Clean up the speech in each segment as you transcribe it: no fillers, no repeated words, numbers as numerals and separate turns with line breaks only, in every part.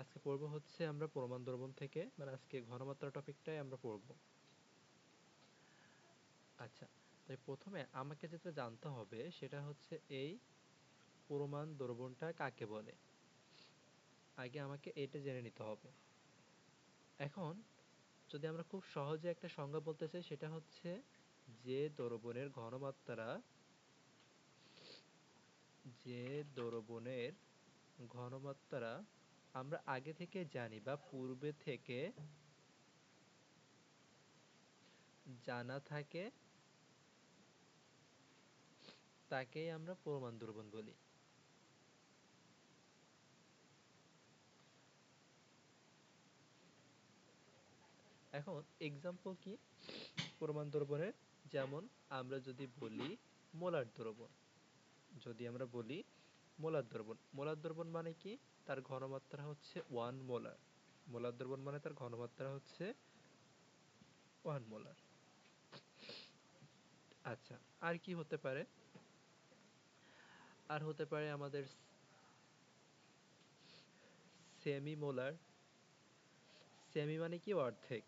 আজকে পড়বো হচ্ছে আমরা প্রমাণ দ্রবণ থেকে, মানে আজকে ঘনমাত্রা টপিকটাই আমরা পড়বো। আচ্ছা, তাই প্রথমে আমাকে যেটা জানতে হবে সেটা হচ্ছে এই প্রমাণ দ্রবণটা কাকে বলে। আগে আমাকে এটা জেনে নিতে হবে। এখন যদি আমরা খুব সহজে একটা সংজ্ঞা বলতে চাই, সেটা হচ্ছে যে দ্রবণের ঘনমাত্রা যে দ্রবণের ঘনমাত্রা আমরা আগে থেকে জানি বা পূর্বে থেকে জানা থাকে, তাকেই আমরা প্রমাণ দ্রবণ বলি। এখন এক্সাম্পল কি প্রমাণ দ্রবণের? যেমন আমরা যদি বলি মোলার দ্রবণ, যদি আমরা বলি মোলার দ্রবণ, মোলার দ্রবণ মানে কি? তার ঘনমাত্রা হচ্ছে 1 মোলার। মোলার দ্রবণ মানে তার ঘনমাত্রা হচ্ছে 1 মোলার। আচ্ছা, আর কি হতে পারে? আর হতে পারে আমাদের সেমি মোলার। সেমি মানে কি? অর্ধেক।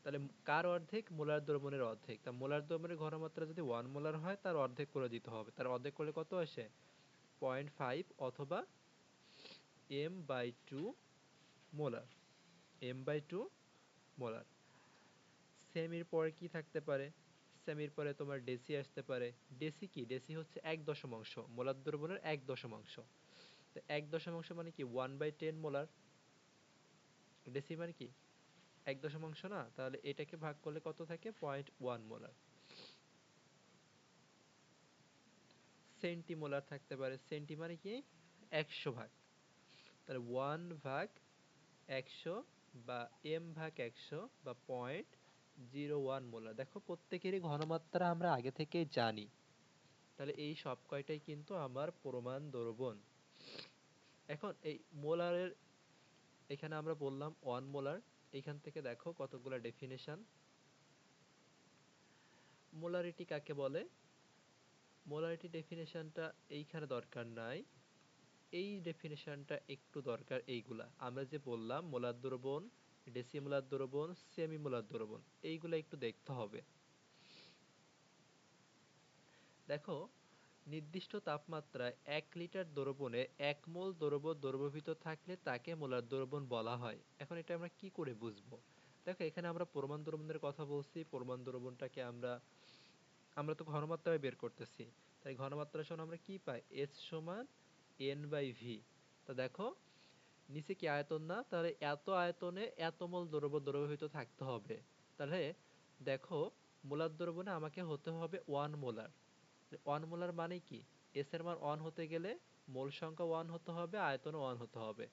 তাহলে কার অর্ধেক? মোলার দ্রবণের অর্ধেক। তা মোলার দ্রবণের ঘনমাত্রা যদি 1 মোলার হয়, তার অর্ধেক করে দিতে হবে। তার অর্ধেক করলে কত আসে? 0.5 অথবা m/2 মোলার। m/2 molar. সেমির পরে কি থাকতে পারে? সেমির পরে তোমার ডেসি আসতে পারে। ডেসি কি? ডেসি হচ্ছে 1/10, মোলার দ্রবণের 1/10। তো 1/10 মানে কি? 1/10 মোলার। ডেসি মানে কি? 1/10 না? তাহলে এটাকে ভাগ করলে কত থাকে? 0.1 মোলার। সেন্টিমোলার থাকতে পারে। সেন্টি মানে কি? 100 ভাগ। তাহলে 1/100 বা m/100 বা 0.01 মোলার। দেখো প্রত্যেকেরই ঘনমাত্রা আমরা আগে থেকেই জানি। তাহলে এই সব কয়টাই কিন্তু আমার প্রমাণ দ্রবণ। এখন এই মোলারের, এখানে আমরা বললাম 1 মোলার। এখান থেকে দেখো কতগুলা ডেফিনেশন। মোলারিটি কাকে বলে? মোলারিটি ডেফিনেশনটা এইখানে দরকার নাই, এই ডেফিনেশনটা একটু দরকার। এইগুলা আমরা যে বললাম মোলার দ্রবণ, ডেসিমোলার দ্রবণ, সেমিমোলার দ্রবণ, এইগুলা একটু দেখতে হবে। দেখো, নির্দিষ্ট তাপমাত্রায় 1 লিটার দ্রবণে 1 মোল দ্রবণ দ্রবীভূত থাকলে তাকে মোলার দ্রবণ বলা হয়। এখন এটা আমরা কি করে বুঝবো? দেখো, এখানে আমরা প্রমাণ দ্রবণের কথা বলছি। প্রমাণ দ্রবণটাকে আমরা আমরা তো ঘনমাত্রায় বের করতেছি। তাই ঘনমাত্রা সমান আমরা কি পাই? H সমান N/V। তো দেখো, নিচে কি আয়তন না? তাহলে এত আয়তনে এত মোল দ্রব্য দ্রবীভূত থাকতে হবে। তাহলে দেখো, মোলার দ্রবণে আমাকে হতে হবে 1 মোলার। 1 মোলার মানে কি? এস এর মান 1 হতে গেলে মোল সংখ্যা 1 হতে হবে, আয়তনও 1 হতে হবে,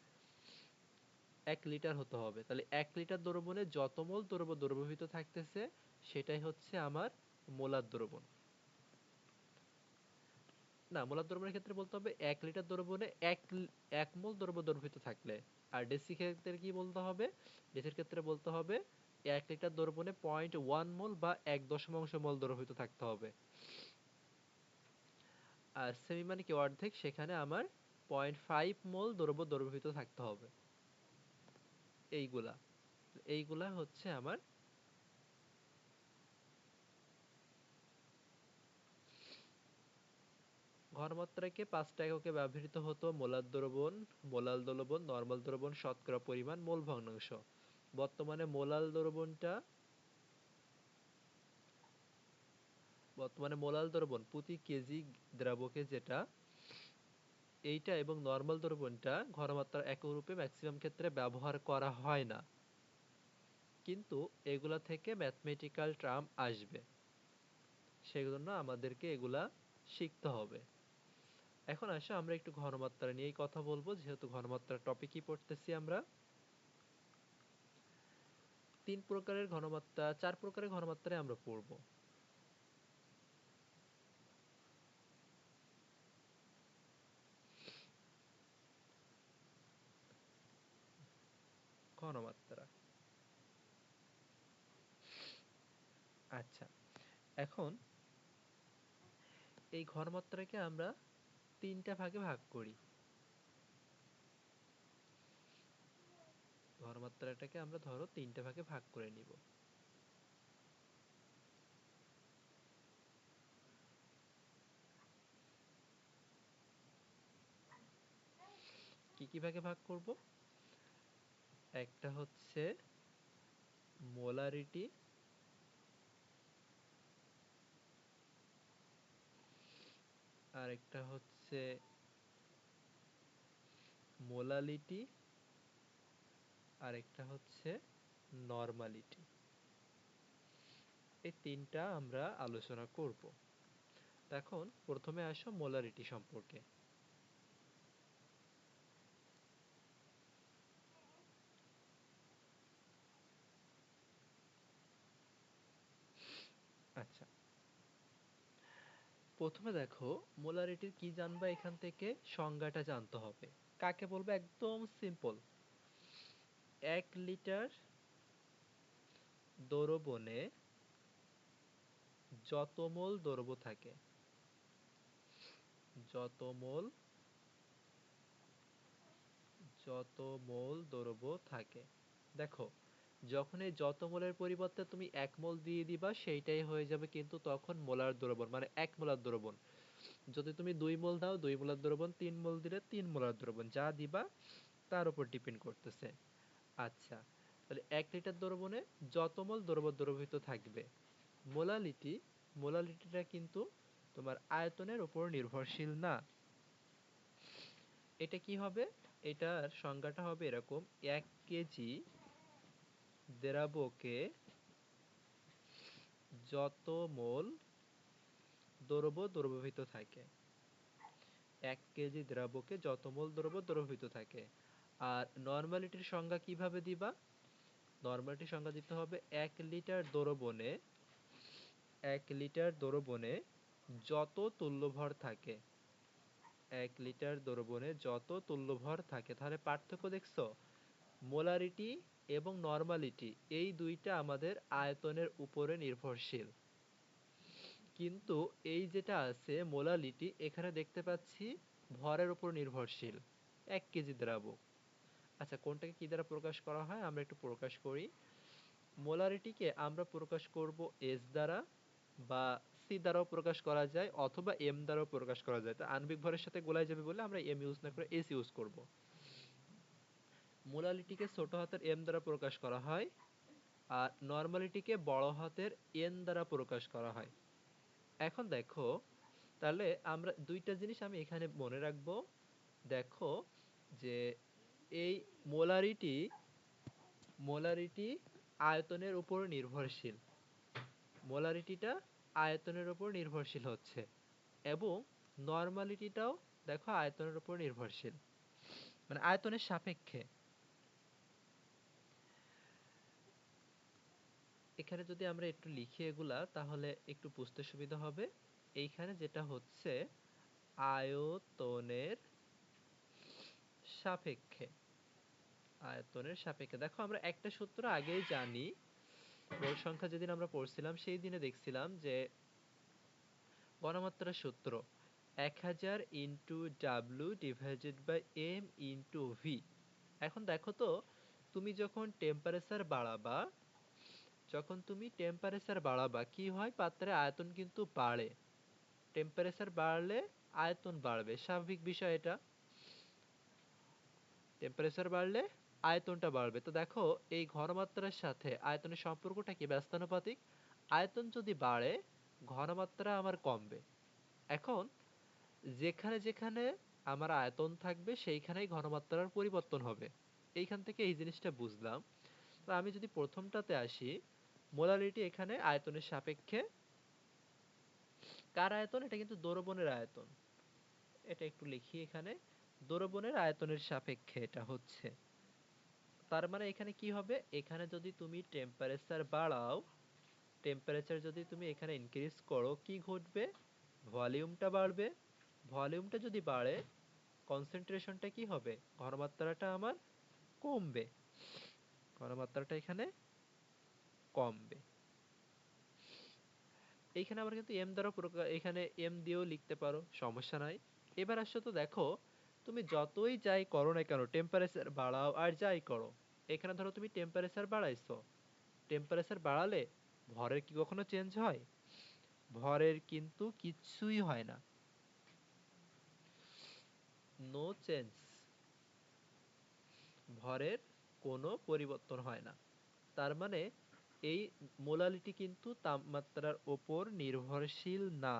1 লিটার হতে হবে। তাহলে 1 লিটার দ্রবণে যত মোল দ্রব্য দ্রবীভূত থাকতেছে সেটাই হচ্ছে আমার মোলার দ্রবণ। না, মোলার দ্রবণের ক্ষেত্রে বলতে হবে 1 লিটার দ্রবণে 1 মোল দ্রব্য দ্রবীভূত থাকলে। আর ডেসি ক্ষেত্রে কি বলতে হবে? ডেসির ক্ষেত্রে বলতে হবে 1 লিটার দ্রবণে 0.1 মোল বা 1/10 মোল দ্রবীভূত থাকতে হবে। আর সেমি মানে কি? অর্ধেক। সেখানে আমার 0.5 মোল দ্রব্য দ্রবীভূত থাকতে হবে। এইগুলা এইগুলা হচ্ছে আমার ঘনমাত্রাকে 5টা এককে ব্যবহৃত হতো: মোলার দ্রবণ, মোলাল দ্রবণ, নরমাল দ্রবণ, শতকরা পরিমাণ, মোল ভগ্নাংশ। বর্তমানে মোলাল দ্রবণটা বর্তমানে মোলাল দ্রবণ প্রতি কেজি দ্রাবকে যেটা, এইটা এবং নরমাল দ্রবণটা ঘনমাত্রার একক রূপে ম্যাক্সিমাম ক্ষেত্রে ব্যবহার করা হয় না, কিন্তু এগুলা থেকে ম্যাথমেটিক্যাল টার্ম আসবে, সেজন্য আমাদেরকে এগুলা শিখতে হবে। এখন আসো আমরা একটু ঘনমাত্রা নিয়েই কথা বলবো, যেহেতু ঘনমাত্রার টপিকই পড়তেছি আমরা। 3 প্রকারের ঘনমাত্রা, 4 প্রকারের ঘনমাত্রায় আমরা পড়বো। ঘনমাত্রা, আচ্ছা, এখন এই ঘনমাত্রাকে আমরা 3টা ভাগে ভাগ করি। ঘনমাত্রাটাকে আমরা ধরো 3টে ভাগে ভাগ করে নিব। কি কি ভাগে ভাগ করব? একটা হচ্ছে মোলারিটি, আর একটা হচ্ছে মোলালিটি, আর একটা হচ্ছে নরমালিটি। এই তিনটা আমরা আলোচনা করব। এখন প্রথমে আসো মোলারিটি সম্পর্কে। আচ্ছা, প্রথমে দেখো মোলারিটির কি জানবা, এখান থেকে সংজ্ঞাটা জানতে হবে। কাকে বলবো? একদম সিম্পল, 1 লিটার দ্রবণে যত মোল দ্রব্য থাকে, যত মোল দ্রব্য থাকে। দেখো, যখন এই যত মোলের পরিবর্তে তুমি 1 মোল দিয়ে দিবা, সেইটাই হয়ে যাবে কিন্তু তখন মোলার দ্রবণ, মানে 1 মোলার দ্রবণ। যদি তুমি 2 মোল দাও, 2 মোলার দ্রবণ, 3 মোল দিলে 3 মোলার দ্রবণ, যা দিবা তার উপর ডিপেন্ড করতেছে। আচ্ছা, তাহলে 1 লিটার দ্রবণে যত মোল দ্রব্য দ্রবীভূত থাকবে। মোলালিটি, মোলালিটিটা কিন্তু তোমার আয়তনের উপর নির্ভরশীল না। এটা কি হবে? এটার সংজ্ঞাটা হবে এরকম: 1 কেজি দ্রাবকে যত মোল দ্রব্য দ্রবীভূত থাকে, 1 কেজি দ্রাবকে যত মোল দ্রব্য দ্রবীভূত থাকে। আর নরমালিটির সংজ্ঞা কিভাবে দিবা? নরমালিটির সংজ্ঞা দিতে হবে 1 লিটার দ্রবণে, 1 লিটার দ্রবণে যত তুল্যভর থাকে, 1 লিটার দ্রবণে যত তুল্যভর থাকে। তাহলে পার্থক্য দেখছো? মোলারিটি এবং নরমালিটি এই দুইটা আমাদের আয়তনের উপরে নির্ভরশীল, কিন্তু এই যেটা আছে মোলালিটি, এখানে দেখতে পাচ্ছি ভরের উপর নির্ভরশীল, 1 কেজি দ্রাবক। আচ্ছা, কোনটাকে কি দ্বারা প্রকাশ করা হয় আমরা একটু প্রকাশ করি। মোলারিটিকে আমরা প্রকাশ করব এস দ্বারা, বা সি দ্বারাও প্রকাশ করা যায়, অথবা এম দ্বারাও প্রকাশ করা যায়। তো আণবিক ভরের সাথে গোলাই যাবে বলে আমরা এম ইউজ না করে এস ইউজ করব। মোলালিটিকে ছোট হাতের এম দ্বারা প্রকাশ করা হয়, আর নরমালিটিকে বড় হাতের এন দ্বারা প্রকাশ করা হয়। এখন দেখো, তাহলে আমরা দুইটা জিনিস আমি এখানে মনে রাখবো। দেখো যে এই মোলারিটি, মোলারিটি আয়তনের উপর নির্ভরশীল, মোলারিটিটা আয়তনের উপর নির্ভরশীল হচ্ছে, এবং নরমালিটিটাও দেখো আয়তনের উপর নির্ভরশীল, মানে আয়তনের সাপেক্ষে। এখানে যদি আমরা একটু লিখি এগুলা, তাহলে একটু বুঝতে সুবিধা হবে। এইখানে যেটা হচ্ছে আয়তনের সাপেক্ষে, আয়তনের সাপেক্ষে। দেখো, আমরা একটা সূত্র আগেই জানি, মোল সংখ্যা যেদিন আমরা পড়ছিলাম সেই দিনে দেখছিলাম যে ঘনমাত্রার সূত্র 1000 into W divided by M into V. এখন দেখো তো, তুমি যখন টেম্পারেচার বাড়াবা, যখন তুমি টেম্পারেচার বাড়াবা কি হয়? পাত্রের আয়তন কিন্তু বাড়ে। টেম্পারেচার বাড়লে আয়তন বাড়বে, স্বাভাবিক বিষয় এটা। টেম্পারেচার বাড়লে আয়তনটা বাড়বে। তো দেখো, এই ঘনমাত্রার সাথে আয়তনের সম্পর্কটা কি? ব্যস্তানুপাতিক। আয়তন যদি বাড়ে, ঘনমাত্রা আমার কমবে। এখন যেখানে যেখানে আমার আয়তন থাকবে সেইখানেই ঘনমাত্রার পরিবর্তন হবে। এইখান থেকে এই জিনিসটা বুঝলাম। তো আমি যদি প্রথমটাতে আসি, মোলারিটি এখানে আয়তনের সাপেক্ষে। কার আয়তন? এটা কিন্তু দ্রবণের আয়তন। এটা একটু লিখি এখানে, দ্রবণের আয়তনের সাপেক্ষে এটা হচ্ছে। তার মানে এখানে কি হবে? এখানে যদি তুমি টেম্পারেচার বাড়াও, টেম্পারেচার যদি তুমি এখানে ইনক্রিজ করো, কি ঘটবে? ভলিউমটা বাড়বে। ভলিউমটা যদি বাড়ে, কনসেন্ট্রেশনটা কি হবে? ঘনমাত্রাটা আমার কমবে, ঘনমাত্রাটা এখানে কমবে। এইখানে আবার কিন্তু এম দ্বারা এখানে এম দিয়েও লিখতে পারো, সমস্যা নাই। এবার আসো তো, দেখো তুমি যতই যাই করো না কেন, টেম্পারেচার বাড়াও আর যাই করো, এখানে ধরো তুমি টেম্পারেচার বাড়াইছো, টেম্পারেচার বাড়ালে ভরের কি কখনো চেঞ্জ হয়? ভরের কিন্তু কিছুই হয় না, নো চেঞ্জ, ভরের কোনো পরিবর্তন হয় না। তার মানে এই মোলালিটি কিন্তু তাপমাত্রার উপর নির্ভরশীল না,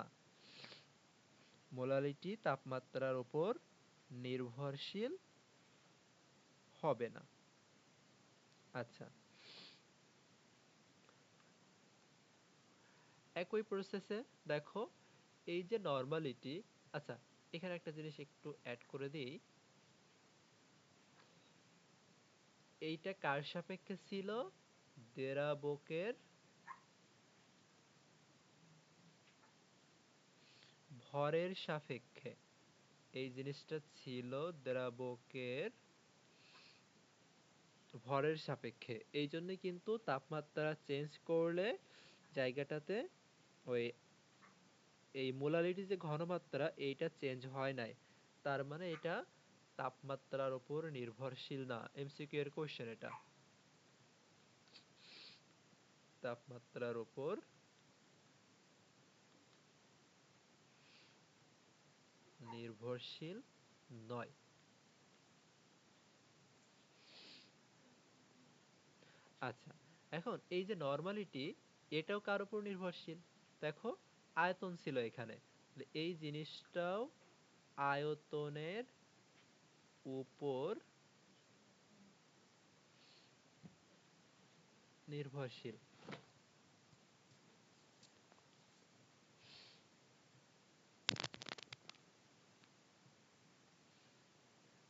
মোলালিটি তাপমাত্রার উপর নির্ভরশীল হবে না। আচ্ছা, একই প্রসেসে দেখো এই যে নরমালিটি, আচ্ছা এখানে একটা জিনিস একটু অ্যাড করে দিই, এইটা কার সাপেক্ষে ছিল? দেরাবোকের ভরের সাপেক্ষে, এই জিনিসটা ছিল দেরাবোকের ভরের সাপেক্ষে। এই জন্যই কিন্তু তাপমাত্রা চেঞ্জ করলে জায়গাটাতে ওই এই মোলালিটি যে ঘনমাত্রা এইটা চেঞ্জ হয় নাই, তার মানে এটা তাপমাত্রার উপর নির্ভরশীল না। এমসিকিউ এর কোশ্চেন এটা, তাপমাত্রার উপর নির্ভরশীল নয়। আচ্ছা, এখন এই যে নরমালিটি, এটাও কার উপর নির্ভরশীল? দেখো আয়তন ছিল এখানে, এই জিনিসটাও আয়তনের উপর নির্ভরশীল।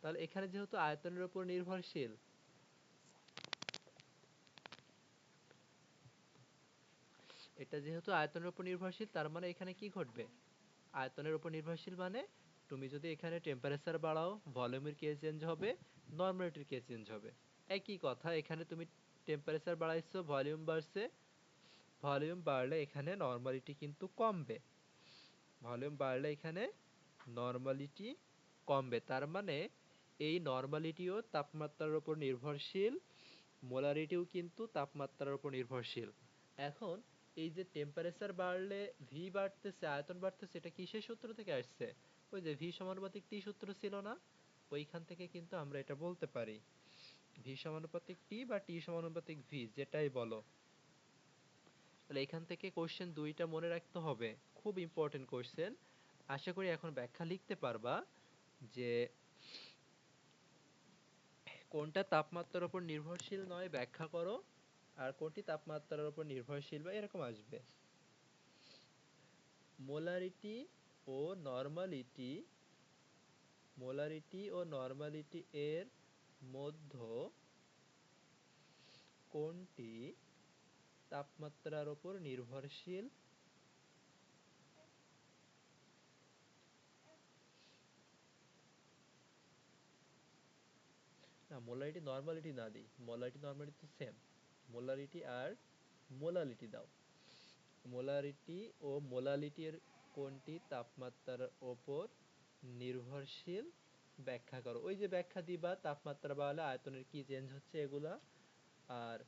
তাহলে এখানে যেহেতু আয়তনের উপর নির্ভরশীল, এটা যেহেতু আয়তনের উপর নির্ভরশীল, তার মানে এখানে কি ঘটবে? আয়তনের উপর নির্ভরশীল মানে তুমি যদি এখানে টেম্পারেচার বাড়াও, ভলিউমের কেস চেঞ্জ হবে, নরমালিটির কেস চেঞ্জ হবে। একই কথা, এখানে তুমি টেম্পারেচার বাড়াইছো, ভলিউম বাড়ছে, ভলিউম বাড়লে এখানে নরমালিটি কিন্তু কমবে, ভলিউম বাড়লে এখানে নরমালিটি কমবে। তার মানে এই নরমালিটিও তাপমাত্রার উপর নির্ভরশীল, মোলারিটিও কিন্তু তাপমাত্রার উপর নির্ভরশীল। এখন এই যে টেম্পারেচার বাড়লে ভি বাড়তেছে, আয়তন বাড়তেছে, এটা কিসের সূত্র থেকে আসছে? ওই যে ভি সমানুপাতিক টি সূত্র ছিল না, ওইখান থেকে কিন্তু আমরা এটা বলতে পারি, ভি সমানুপাতিক টি বা টি সমানুপাতিক ভি যেটাই বলো। তাহলে এখান থেকে কোশ্চেন দুইটা মনে রাখতে হবে, খুব ইম্পর্টেন্ট কোশ্চেন। আশা করি এখন ব্যাখ্যা লিখতে পারবা যে কোনটা তাপমাত্রার উপর নির্ভরশীল নয় ব্যাখ্যা করো, আর কোনটি তাপমাত্রার উপর নির্ভরশীল, বা এরকম আসবে। মোলারিটি ও নরমালিটি, মোলারিটি ও নরমালিটি এর মধ্য কোনটি তাপমাত্রার উপর নির্ভরশীল? না, মোলারিটি নরমালিটি না দিই, মোলারিটি নরমালিটি তো সেম, মোলারিটি আর মোলালিটি দাও। মোলারিটি ও মোলালিটির কোনটি তাপমাত্রার উপর নির্ভরশীল ব্যাখ্যা করো। ওই যে ব্যাখ্যা দিবা তাপমাত্রা বাড়লে আয়তনের কি চেঞ্জ হচ্ছে এগুলা, আর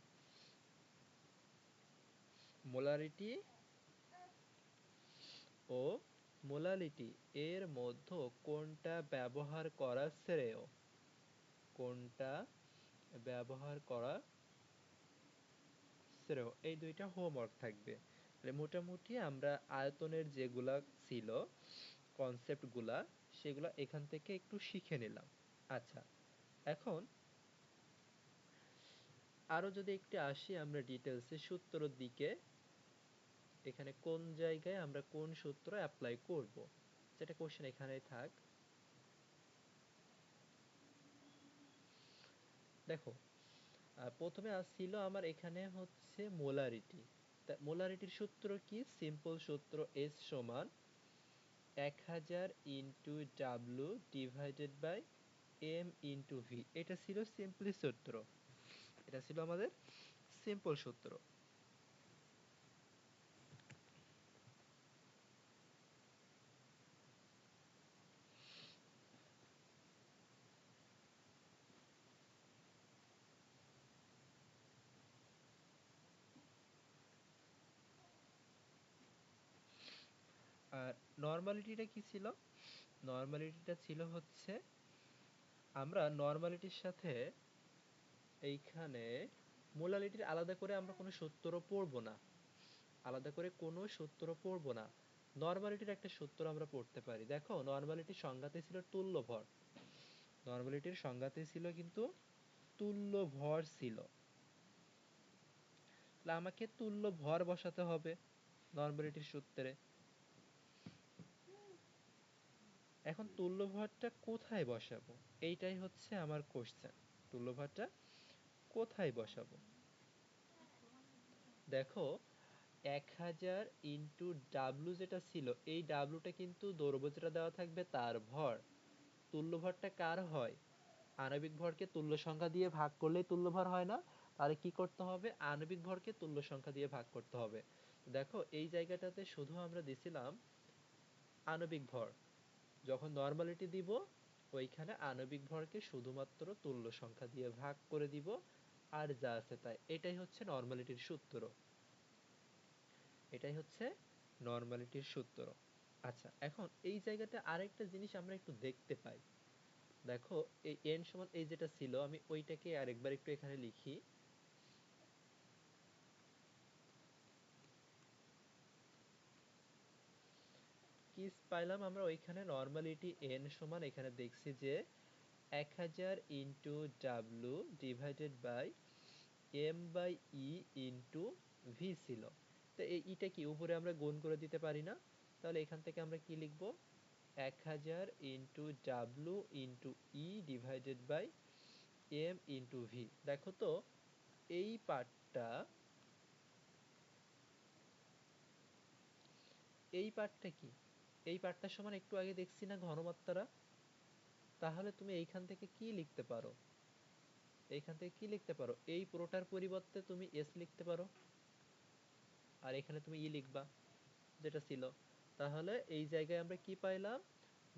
মোলারিটি ও মোলালিটি এর মধ্যে কোনটা ব্যবহার করা শ্রেয়, কোনটা ব্যবহার করা শ্রেয়, এই দুইটা হোমওয়ার্ক থাকবে। তাহলে মোটামুটি আমরা আয়তনের যেগুলা ছিল কনসেপ্ট গুলা, সেগুলা এখান থেকে একটু শিখে নিলাম। আচ্ছা, এখন আরো যদি একটু আসি আমরা ডিটেলসে সূত্রর দিকে, এখানে কোন জায়গায় আমরা কোন সূত্র অ্যাপ্লাই করব, যেটা কোশ্চেন এখানেই থাক। দেখো প্রথমে ছিল আমার এখানে হচ্ছে মোলারিটি, মোলারিটির সূত্র কি? সিম্পল সূত্র, এস সমান 1000 into W divided by M into V, এটা ছিল সিম্পলি সূত্র, এটা ছিল আমাদের সিম্পল সূত্র। আর নরমালিটিটা কি ছিল? নরমালিটিটা ছিল হচ্ছে আমরা নরমালিটির সাথে এইখানে মোলালিটির আলাদা করে আমরা কোনো সূত্র পড়বো না, আলাদা করে কোনো সূত্র পড়বো না। নরমালিটির একটা সূত্র আমরা পড়তে পারি। দেখো নরমালিটির সংজ্ঞাতে ছিল তুল্য ভর, নরমালিটির সংজ্ঞাতে ছিল কিন্তু তুল্য ভর ছিল। তাহলে আমাকে তুল্য ভর বসাতে হবে নরমালিটির সূত্রে। এখন তুল্য ভরটা কোথায় বসাবো, এইটাই হচ্ছে আমার কোশ্চেন। তুল্য ভরটা কোথায় বসাবো? দেখো 1000 ইন্টু ডাব্লু যেটা ছিল, এই ডাব্লুটা কিন্তু দৈর্ঘ্য যেটা দেওয়া থাকবে তার ভর। তুল্য ভরটা কার হয়? আণবিক ভরকে তুল্য সংখ্যা দিয়ে ভাগ করলেই তুল্য ভর হয় না? তাহলে কি করতে হবে? আণবিক ভরকে তুল্য সংখ্যা দিয়ে ভাগ করতে হবে। দেখো এই জায়গাটাতে শুধু আমরা দিছিলাম আণবিক ভর, যখন নরমালিটি দিব ওইখানে আণবিক ভরকে শুধুমাত্র তুল্য সংখ্যা দিয়ে ভাগ করে দিব, আর যা আছে তাই। এটাই হচ্ছে নরমালিটির সূত্র, এটাই হচ্ছে নরমালিটির সূত্র। আচ্ছা এখন এই জায়গাতে আরেকটা জিনিস আমরা একটু দেখতে পাই। দেখো এই n সমান এই যেটা ছিল, আমি ওইটাকে আরেকবার একটু এখানে লিখি। কি পাইলাম আমরা ওইখানে? নরমালিটি n সমান এখানে দেখছি যে 1000 into W divided by M by E into V ছিল। তো এই ইটা কি উপরে আমরা গুণ করে দিতে পারি না? তাহলে এখান থেকে আমরা কি লিখবো? 1000 into W into E divided by M into V. দেখো তো এই পার্টটা, এই পার্টটা কি? এই পার্টটার সমান একটু আগে দেখছি না ঘনমাত্রা? তাহলে তুমি এইখান থেকে কি লিখতে পারো? এইখান থেকে কি লিখতে পারো? এই পুরোটার পরিবর্তে তুমি এস লিখতে পারো, আর এখানে তুমি ই লিখবা যেটা ছিল। তাহলে এই জায়গায় আমরা কি পাইলাম?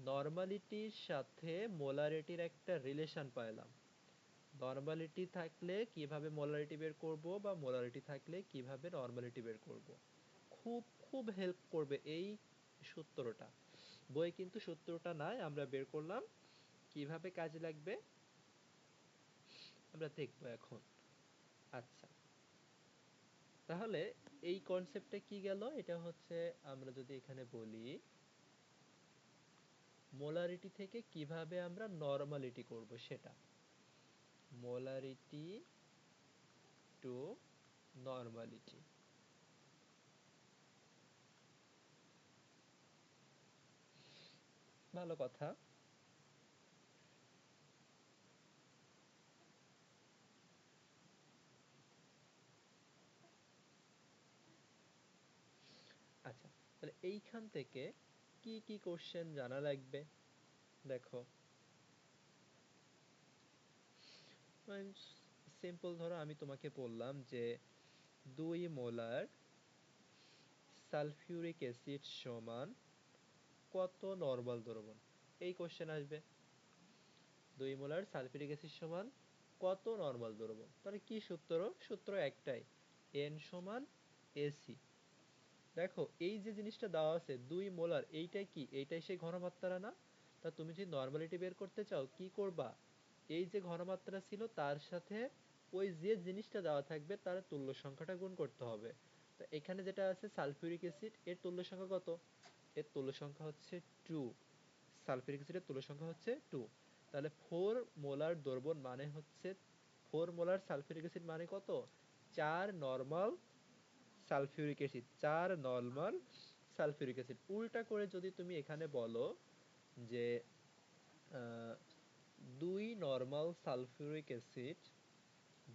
নরমালিটির সাথে মোলারিটির একটা রিলেশন পাইলাম। নরমালিটি থাকলে কিভাবে মোলারিটি বের করব, বা মোলারিটি থাকলে কিভাবে নরমালিটি বের করব, খুব খুব হেল্প করবে এই সূত্রটা। বই কিন্তু সূত্রটা নাই, আমরা বের করলাম। কিভাবে কাজে লাগবে আমরা দেখব এখন। আচ্ছা তাহলে এই কনসেপ্টটা কি গেল? এটা হচ্ছে আমরা যদি এখানে বলি মোলারিটি থেকে কিভাবে আমরা নরমালিটি করব সেটা। Molarity to normality. ভালো কথা। আচ্ছা তাহলে এইখান থেকে কি কি কোশ্চেন জানা লাগবে? দেখো সিম্পল ধরো আমি তোমাকে বললাম যে 2 মোলার সালফিউরিক অ্যাসিড সমান কত নরমাল দ্রবণ? এই কোশ্চেন আসবে। 2 মোলার সালফিউরিক অ্যাসিড সমান কত নরমাল দ্রবণ? তাহলে কি সূত্র? সূত্র একটাই, n সমান এসি। দেখো এই যে জিনিসটা দেওয়া আছে 2 মোলার, এইটাই কি? এইটাই সেই ঘনমাত্রা না? তা তুমি যদি নরমালিটি বের করতে চাও কি করবা? এই যে ঘনমাত্রা ছিল তার সাথে ওই যে জিনিসটা দেওয়া থাকবে তার তুল্য সংখ্যাটা গুণ করতে হবে। তো এখানে যেটা আছে সালফিউরিক অ্যাসিড, এর তুল্য সংখ্যা কত? এর তুল্য সংখ্যা হচ্ছে 2। সালফিউরিক অ্যাসিডের তুল্য সংখ্যা হচ্ছে 2। তাহলে 4 মোলার দ্রবণ মানে হচ্ছে 4 মোলার সালফিউরিক অ্যাসিড মানে কত? 4 normal sulphuric acid, 4 normal sulphuric acid. উল্টা করে যদি তুমি এখানে বলো যে 2 normal sulphuric acid,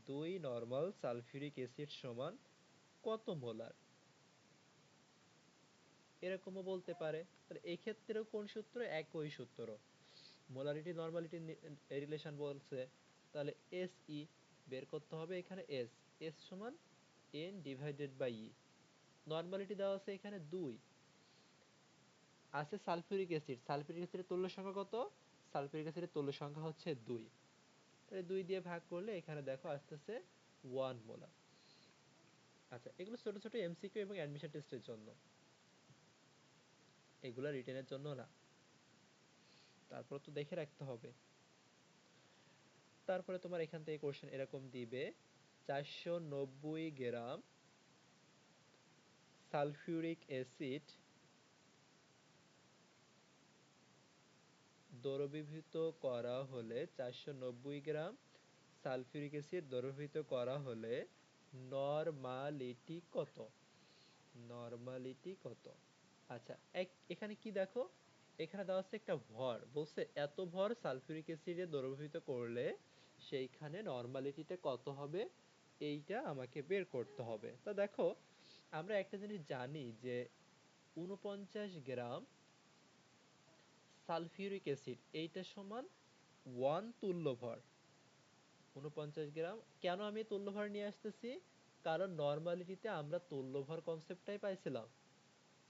2 normal sulphuric acid সমান কত মোলার, এরকমও বলতে পারে। তাহলে এই ক্ষেত্রেও কোন সূত্র? একই সূত্র। মোলারিটি নরমালিটি রিলেশন বলছে, তাহলে এস ই বের করতে হবে। এখানে এস, এস সমান N divided by E. Normality দেওয়া আছে এখানে 2, আছে সালফিউরিক অ্যাসিড, সালফিউরিক অ্যাসিডের তুল্য সংখ্যা কত? সালফিউরিক অ্যাসিডের তুল্য সংখ্যা হচ্ছে 2। তাহলে 2 দিয়ে ভাগ করলে এখানে দেখো আসতেছে 1 মোলার। আচ্ছা এগুলো ছোট ছোট এমসিকিউ এবং অ্যাডমিশন টেস্টের জন্য। এগুলা রিটেনের জন্য না, তারপর তো দেখে রাখতে হবে। তারপরে তোমার এখান থেকে কোশ্চেন এরকম দিবে, 490 গ্রাম সালফিউরিক অ্যাসিড দ্রবীভূত করা হলে 490 গ্রাম সালফিউরিক অ্যাসিড দ্রবীভূত করা হলে নরমালিটি কত? নরমালিটি কত? আচ্ছা, এখানে কি দেখো, এখানে দেওয়া আছে একটা ভর, বলছে এত ভর সালফিউরিক অ্যাসিডে দ্রবীভূত করলে সেইখানে নরমালিটিটা কত হবে, এইটা আমাকে বের করতে হবে। তো দেখো, আমরা একটা জিনিস জানি যে 49 গ্রাম সালফিউরিক অ্যাসিড এইটা সমান 1 তুল্য ভর। 49 গ্রাম, কেন আমি তুল্য ভর নিয়ে আসতেছি? কারণ নরমালিটিতে আমরা তুল্য ভর কনসেপ্টটাই পাইছিলাম।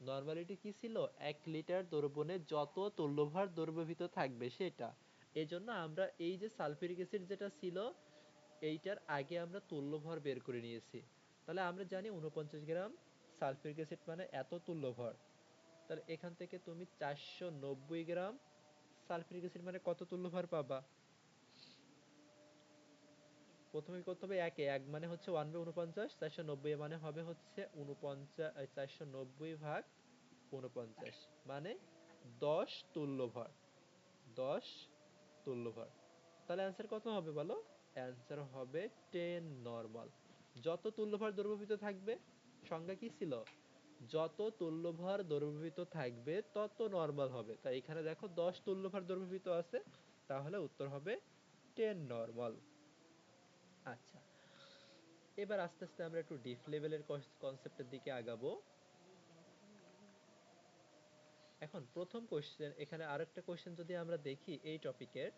নরমালিটি কি ছিল? 1 লিটার দ্রবণে যত তুল্যভর দ্রবীভূত থাকবে সেটা। এজন্য আমরা এই যে সালফিউরিক অ্যাসিড যেটা ছিল, এইটার আগে আমরা তুল্যভর বের করে নিয়েছি। তাহলে আমরা জানি 49 গ্রাম সালফিউরিক অ্যাসিড মানে এত তুল্যভর। তাহলে এখান থেকে তুমি 490 গ্রাম সালফিউরিক অ্যাসিড মানে কত তুল্যভর পাবা? প্রথমে কি করতে হবে? এক মানে হচ্ছে 1/49, 490 মানে হবে হচ্ছে 490 ভাগ 49 মানে 10 তুল্যভর। 10 তুল্যভর। তাহলে অ্যান্সার কত হবে বলো? অ্যান্সার হবে 10 নরমাল। যত তুল্যভর দ্রবীভূত থাকবে, সংজ্ঞা কি ছিল? যত তুল্যভর দ্রবীভূত থাকবে তত নরমাল হবে। তাই এখানে দেখো 10 তুল্যভর দ্রবীভূত আছে, তাহলে উত্তর হবে 10 নরমাল। আচ্ছা, এবার আস্তে আস্তে আমরা একটু ডিপ লেভেলের কনসেপ্টের দিকে আগাবো। এখন প্রথম কোশ্চেন, এখানে আরেকটা কোশ্চেন যদি আমরা দেখি এই টপিকের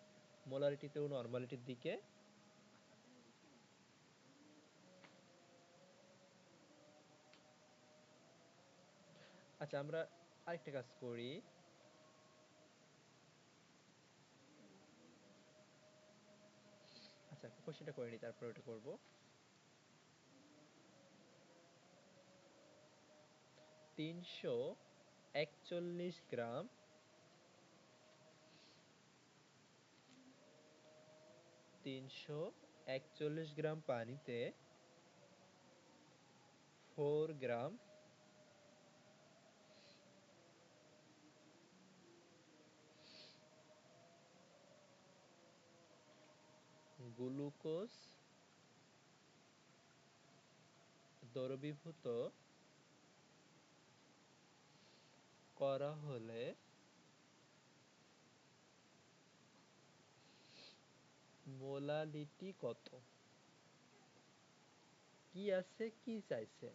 মোলারিটিতে ও নরমালিটির দিকে। আচ্ছা, আমরা আরেকটা কাজ করি। আচ্ছা, কোশ্চেনটা করে নিই, তারপর ওটা করব। 341 গ্রাম 341 গ্রাম পানিতে 4 গ্রাম গ্লুকোজ দ্রবীভূত করা হলে মোলালিটি কত? কি আছে, কি চাইছে?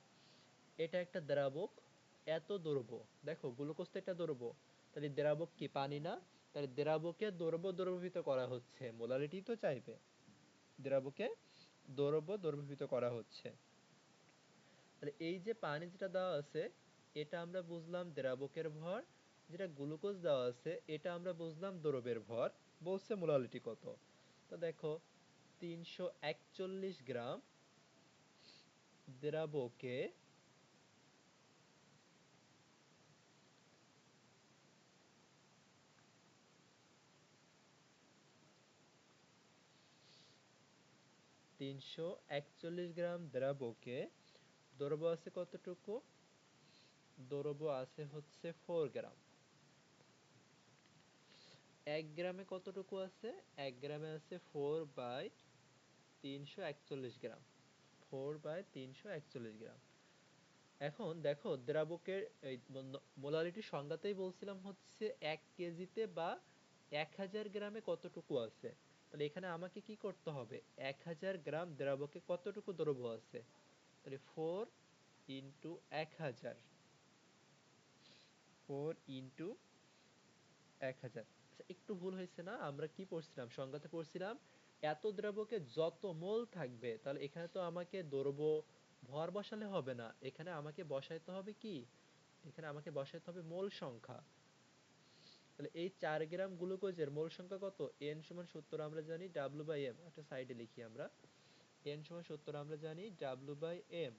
এটা একটা দ্রাবক, এত দ্রব্য। দেখো, গ্লুকোজ তো একটা দ্রব্য, তাহলে দ্রাবক কি পানি না? তাহলে দ্রাবকে দ্রব্য দ্রবীভূত করা হচ্ছে, মোলালিটি তো চাইবে। দ্রাবকে দ্রব্য দ্রবীভূত করা হচ্ছে। তাহলে এই যে পানি যেটা দেওয়া আছে, এটা আমরা বুঝলাম দ্রাবকের ভর। যেটা গ্লুকোজ দেওয়া আছে, এটা আমরা বুঝলাম দ্রবের ভর। বলছে মোলালিটি কত? তো দেখো, 341 গ্রাম দ্রাবকে 341 গ্রাম দ্রাবকে দ্রব্য আছে কতটুকু? দ্রব্য আছে হচ্ছে 4 গ্রাম। 1 গ্রামে কতটুকু আছে? 1 গ্রামে আছে 4/341 গ্রাম। 4/341 গ্রাম। এখন দেখো, দ্রাবকের এই মোলারিটির সংজ্ঞাতেই বলছিলাম হচ্ছে 1 কেজিতে বা 1000 গ্রামে কতটুকু আছে। তাহলে এখানে আমাকে কি করতে হবে? 1000 গ্রাম দ্রাবকে কতটুকু দ্রব্য আছে? তাহলে 4 × 1000, 4 × 1000। আচ্ছা, একটু ভুল হয়েছে না? আমরা কি পড়ছিলাম? সংজ্ঞাতে পড়ছিলাম এত দ্রব্যকে যত মোল থাকবে। তাহলে এখানে তো আমাকে দ্রব্য ভর বসালে হবে না, এখানে আমাকে বসাইতে হবে কি? এখানে আমাকে বসাইতে হবে মোল সংখ্যা। তাহলে এই 4 গ্রাম গ্লুকোজের মোল সংখ্যা কত? n সমান 70 আমরা জানি, W/m। একটা সাইডে লিখি আমরা, n সমান 70 আমরা জানি, W/m।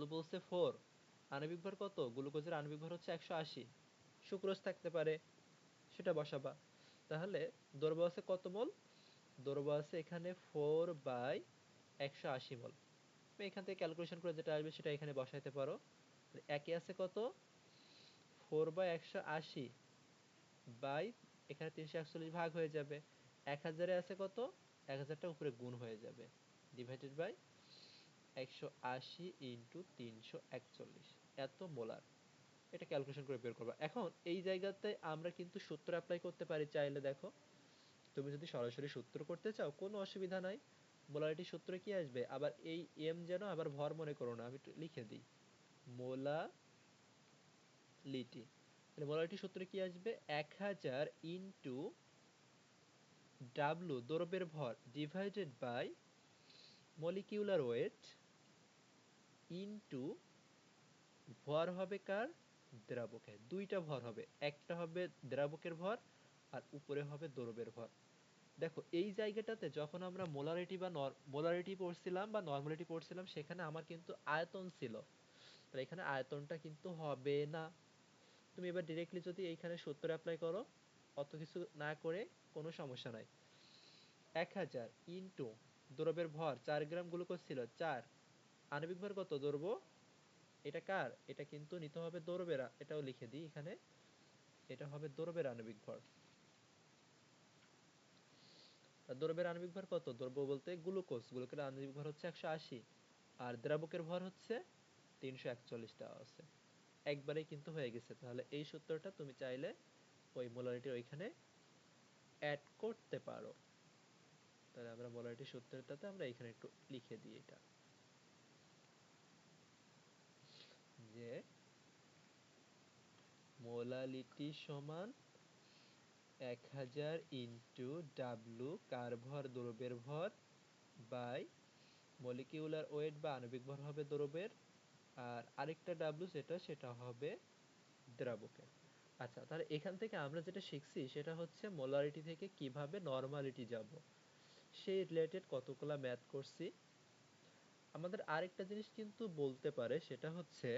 W বলছে 4, আণবিক ভর কত? গ্লুকোজের আণবিক ভর হচ্ছে 180। সুক্রোজ থাকতে পারে, সেটা বসাবা। তাহলে দ্রব্য আছে কত মোল? দ্রব্য আছে এখানে 4/180 মোল। তুমি এখান থেকে ক্যালকুলেশন করে যেটা আসবে সেটা এখানে বসাইতে পারো। একে আছে কত? 4/180 বাই এখানে 341 ভাগ হয়ে যাবে। 1000-এ আছে কত? 1000টা উপরে গুণ হয়ে যাবে, ডিভাইডেড বাই 180 ইন্টু 341, এত মোলার। এটা ক্যালকুলেশন করে বের করবা। এখন এই জায়গাতে আমরা কিন্তু সূত্র অ্যাপ্লাই করতে পারি চাইলে। দেখো, তুমি যদি সরাসরি সূত্র করতে চাও কোনো অসুবিধা নাই। মোলারিটি সূত্র কি আসবে? আবার এই এম যেন আবার ভর মনে করো না, আমি একটু লিখে দিই। মোলালিটি, তাহলে মোলারিটি সূত্রে কি আসবে? 1000 ইন্টু ডাব্লু দ্রব্যের ভর divided by molecular weight into ভর হবে কার? দ্রাবকের। দুইটা ভর হবে, একটা হবে দ্রাবকের ভর আর উপরে হবে দ্রব্যের ভর। দেখো এই জায়গাটাতে যখন আমরা মোলারিটি বা মোলারিটি পড়ছিলাম বা নরমালিটি পড়ছিলাম, সেখানে আমার কিন্তু আয়তন ছিল, তাহলে এখানে আয়তনটা কিন্তু হবে না। তুমি এবার ডিরেক্টলি যদি এইখানে সূত্র অ্যাপ্লাই করো, অত কিছু না করে, কোনো সমস্যা নাই। 1000 ইন্টু দ্রব্যের ভর 4 গ্রাম গ্লুকোজ ছিল, 4। আণবিক ভর কত? দ্রব্য, এটা কার? এটা কিন্তু নিতে হবে দ্রব্যের, এটাও লিখে দিই এখানে, এটা হবে দ্রব্যের আণবিক ভর। আর দ্রব্যের আণবিক ভর কত? দ্রব্য বলতে গ্লুকোজ, গ্লুকোজের আণবিক ভর হচ্ছে 180 আর দ্রাবকের ভর হচ্ছে 341 দেওয়া আছে। একবারেই কিন্তু হয়ে গেছে। তাহলে এই সূত্রটা তুমি চাইলে ওই মোলারিটির ওইখানে অ্যাড করতে পারো। তাহলে আমরা মোলারিটির সূত্রটাতে আমরা এখানে একটু লিখে দিই এটা, যে মোলালিটি সমান 1000 ইন্টু ডাব্লু কার ভর? দ্রব্যের ভর বাই মলিকিউলার ওয়েট বা আণবিক ভর হবে দ্রব্যের, আর আরেকটা ডাব্লু যেটা, সেটা হবে দ্রাবকের। আচ্ছা, তাহলে এখান থেকে আমরা যেটা শিখছি সেটা হচ্ছে মোলারিটি থেকে কিভাবে নরমালিটি যাব, সেই রিলেটেড কতগুলা ম্যাথ করছি। আমাদের আরেকটা জিনিস কিন্তু বলতে পারে, সেটা হচ্ছে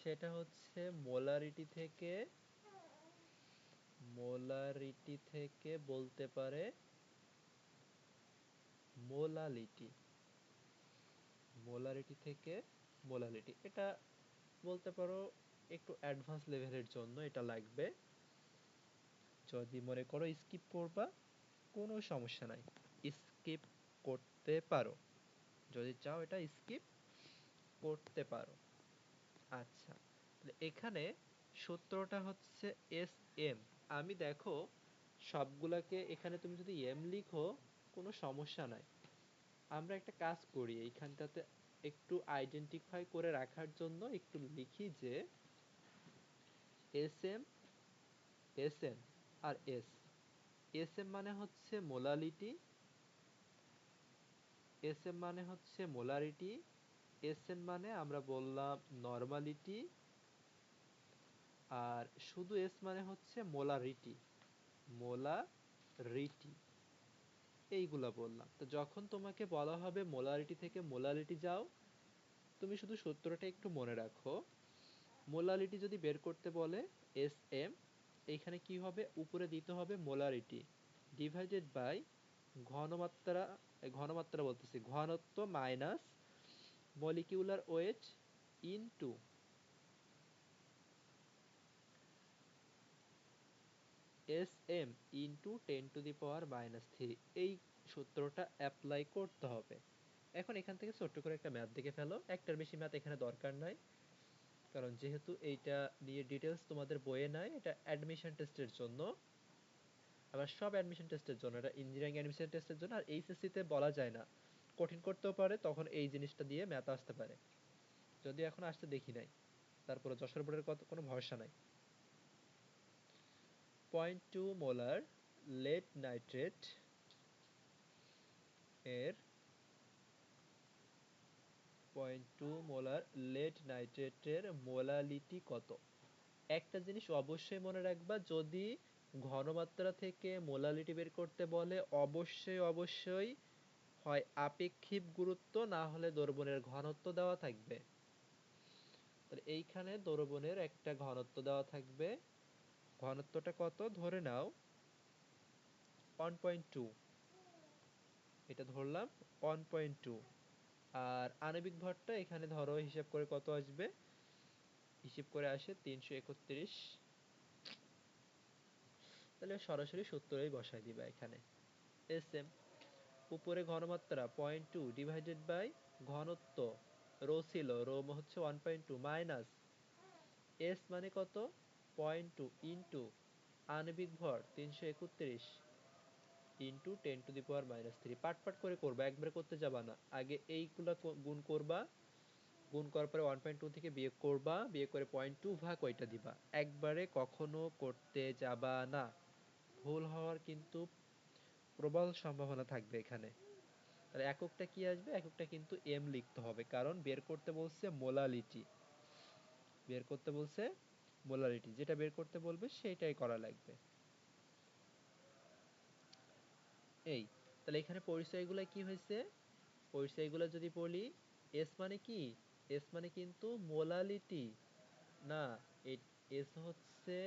সেটা হচ্ছে মোলারিটি থেকে বলতে পারে মোলালিটি, মোলারিটি থেকে মোলালিটি, এটা বলতে পারো একটু অ্যাডভান্স লেভেলের জন্য এটা লাগবে। যদি মনে করো স্কিপ করবা, কোনো সমস্যা নাই, স্কিপ করতে পারো, যদি চাও এটা স্কিপ করতে পারো। আচ্ছা, তাহলে এখানে সূত্রটা হচ্ছে এস এম। আমি দেখো সবগুলাকে এখানে তুমি যদি এম লিখো কোনো সমস্যা নাই। আমরা একটা কাজ করি এইখানটাতে, একটু আইডেন্টিফাই করে রাখার জন্য একটু লিখি যে S M, S M R S. S M মানে হচ্ছে মোলালিটি, এস এম মানে হচ্ছে মোলারিটি, এস এন মানে আমরা বললাম নরমালিটি, আর শুধু এস মানে হচ্ছে মোলারিটি, মোলারিটি, এইগুলা বললাম। তো যখন তোমাকে বলা হবে মোলারিটি থেকে মোলালিটি যাও, তুমি শুধু সূত্রটা একটু মনে রাখো। মোলালিটি যদি বের করতে বলে এস এম, এইখানে কি হবে? উপরে দিতে হবে মোলারিটি ডিভাইডেড বাই ঘনমাত্রা, ঘনমাত্রা বলতেছি ঘনত্ব minus molecular weight into S M into 10⁻³ এই সূত্রটা অ্যাপ্লাই করতে হবে। এখন এখান থেকে ছোট্ট করে একটা ম্যাথ দেখে ফেলো, একটার বেশি ম্যাথ এখানে দরকার নাই, কারণ যেহেতু এইটা নিয়ে ডিটেলস তোমাদের বইয়ে নাই, এটা অ্যাডমিশন টেস্টের জন্য। আবার সব অ্যাডমিশন টেস্টের জন্য, এটা ইঞ্জিনিয়ারিং অ্যাডমিশন টেস্টের জন্য। আর এইচএসসি তে বলা যায় না, কঠিন করতেও পারে, তখন এই জিনিসটা দিয়ে ম্যাথ আসতে পারে, যদিও এখন আসতে দেখি নাই। তারপরে যশোর বোর্ডের কত কোনো ভরসা নাই। 0.2 মোলার লেড নাইট্রেট এর 0.2 মোলার লেড নাইট্রেটের মোলালিটি কত? একটা জিনিস অবশ্যই মনে রাখবা, যদি ঘনমাত্রা থেকে মোলালিটি বের করতে বলে অবশ্যই হয় আপেক্ষিক গুরুত্ব না হলে দ্রবণের ঘনত্ব দেওয়া থাকবে। তাহলে এইখানে দ্রবণের একটা ঘনত্ব দেওয়া থাকবে, ঘনত্বটা কত ধরে নাও 1.2, এটা ধরলাম 1.2। আর আণবিক ভরটা এখানে ধরো হিসাব করে কত আসবে, হিসাব করে আসে 331। তাহলে সরাসরি সূত্রই বসাই দিবা এখানে। এস এম উপরে ঘনমাত্রা 0.2 ডিভাইডেড বাই ঘনত্ব, রো ছিল, রো হচ্ছে 1.2 মাইনাস এস মানে কত 0.2 ইন্টু আণবিক ভর 331 ইন্টু 10⁻³ পাট করে করবা, একবারে করতে যাবা না, আগে এইগুলা গুণ করবা, গুণ করার পরে 1.2 থেকে বিয়োগ করবা, বিয়োগ করে 0.2 ভাগ ওইটা দিবা, একবারে কখনো করতে যাবা না, ভুল হওয়ার কিন্তু প্রবল সম্ভাবনা থাকবে এখানে। তাহলে এককটা কি আসবে, এককটা কিন্তু এম লিখতে হবে, কারণ বের করতে বলছে মোলালিটি, বের করতে বলছে মোলারিটি, যেটা বের করতে বলবে সেটাই করা লাগবে। এই তাহলে এখানে পরিচয়গুলো কি হয়েছে, পরিচয়গুলো যদি বলি, এস মানে কি, এস মানে কিন্তু মোলালিটি না, এস হচ্ছে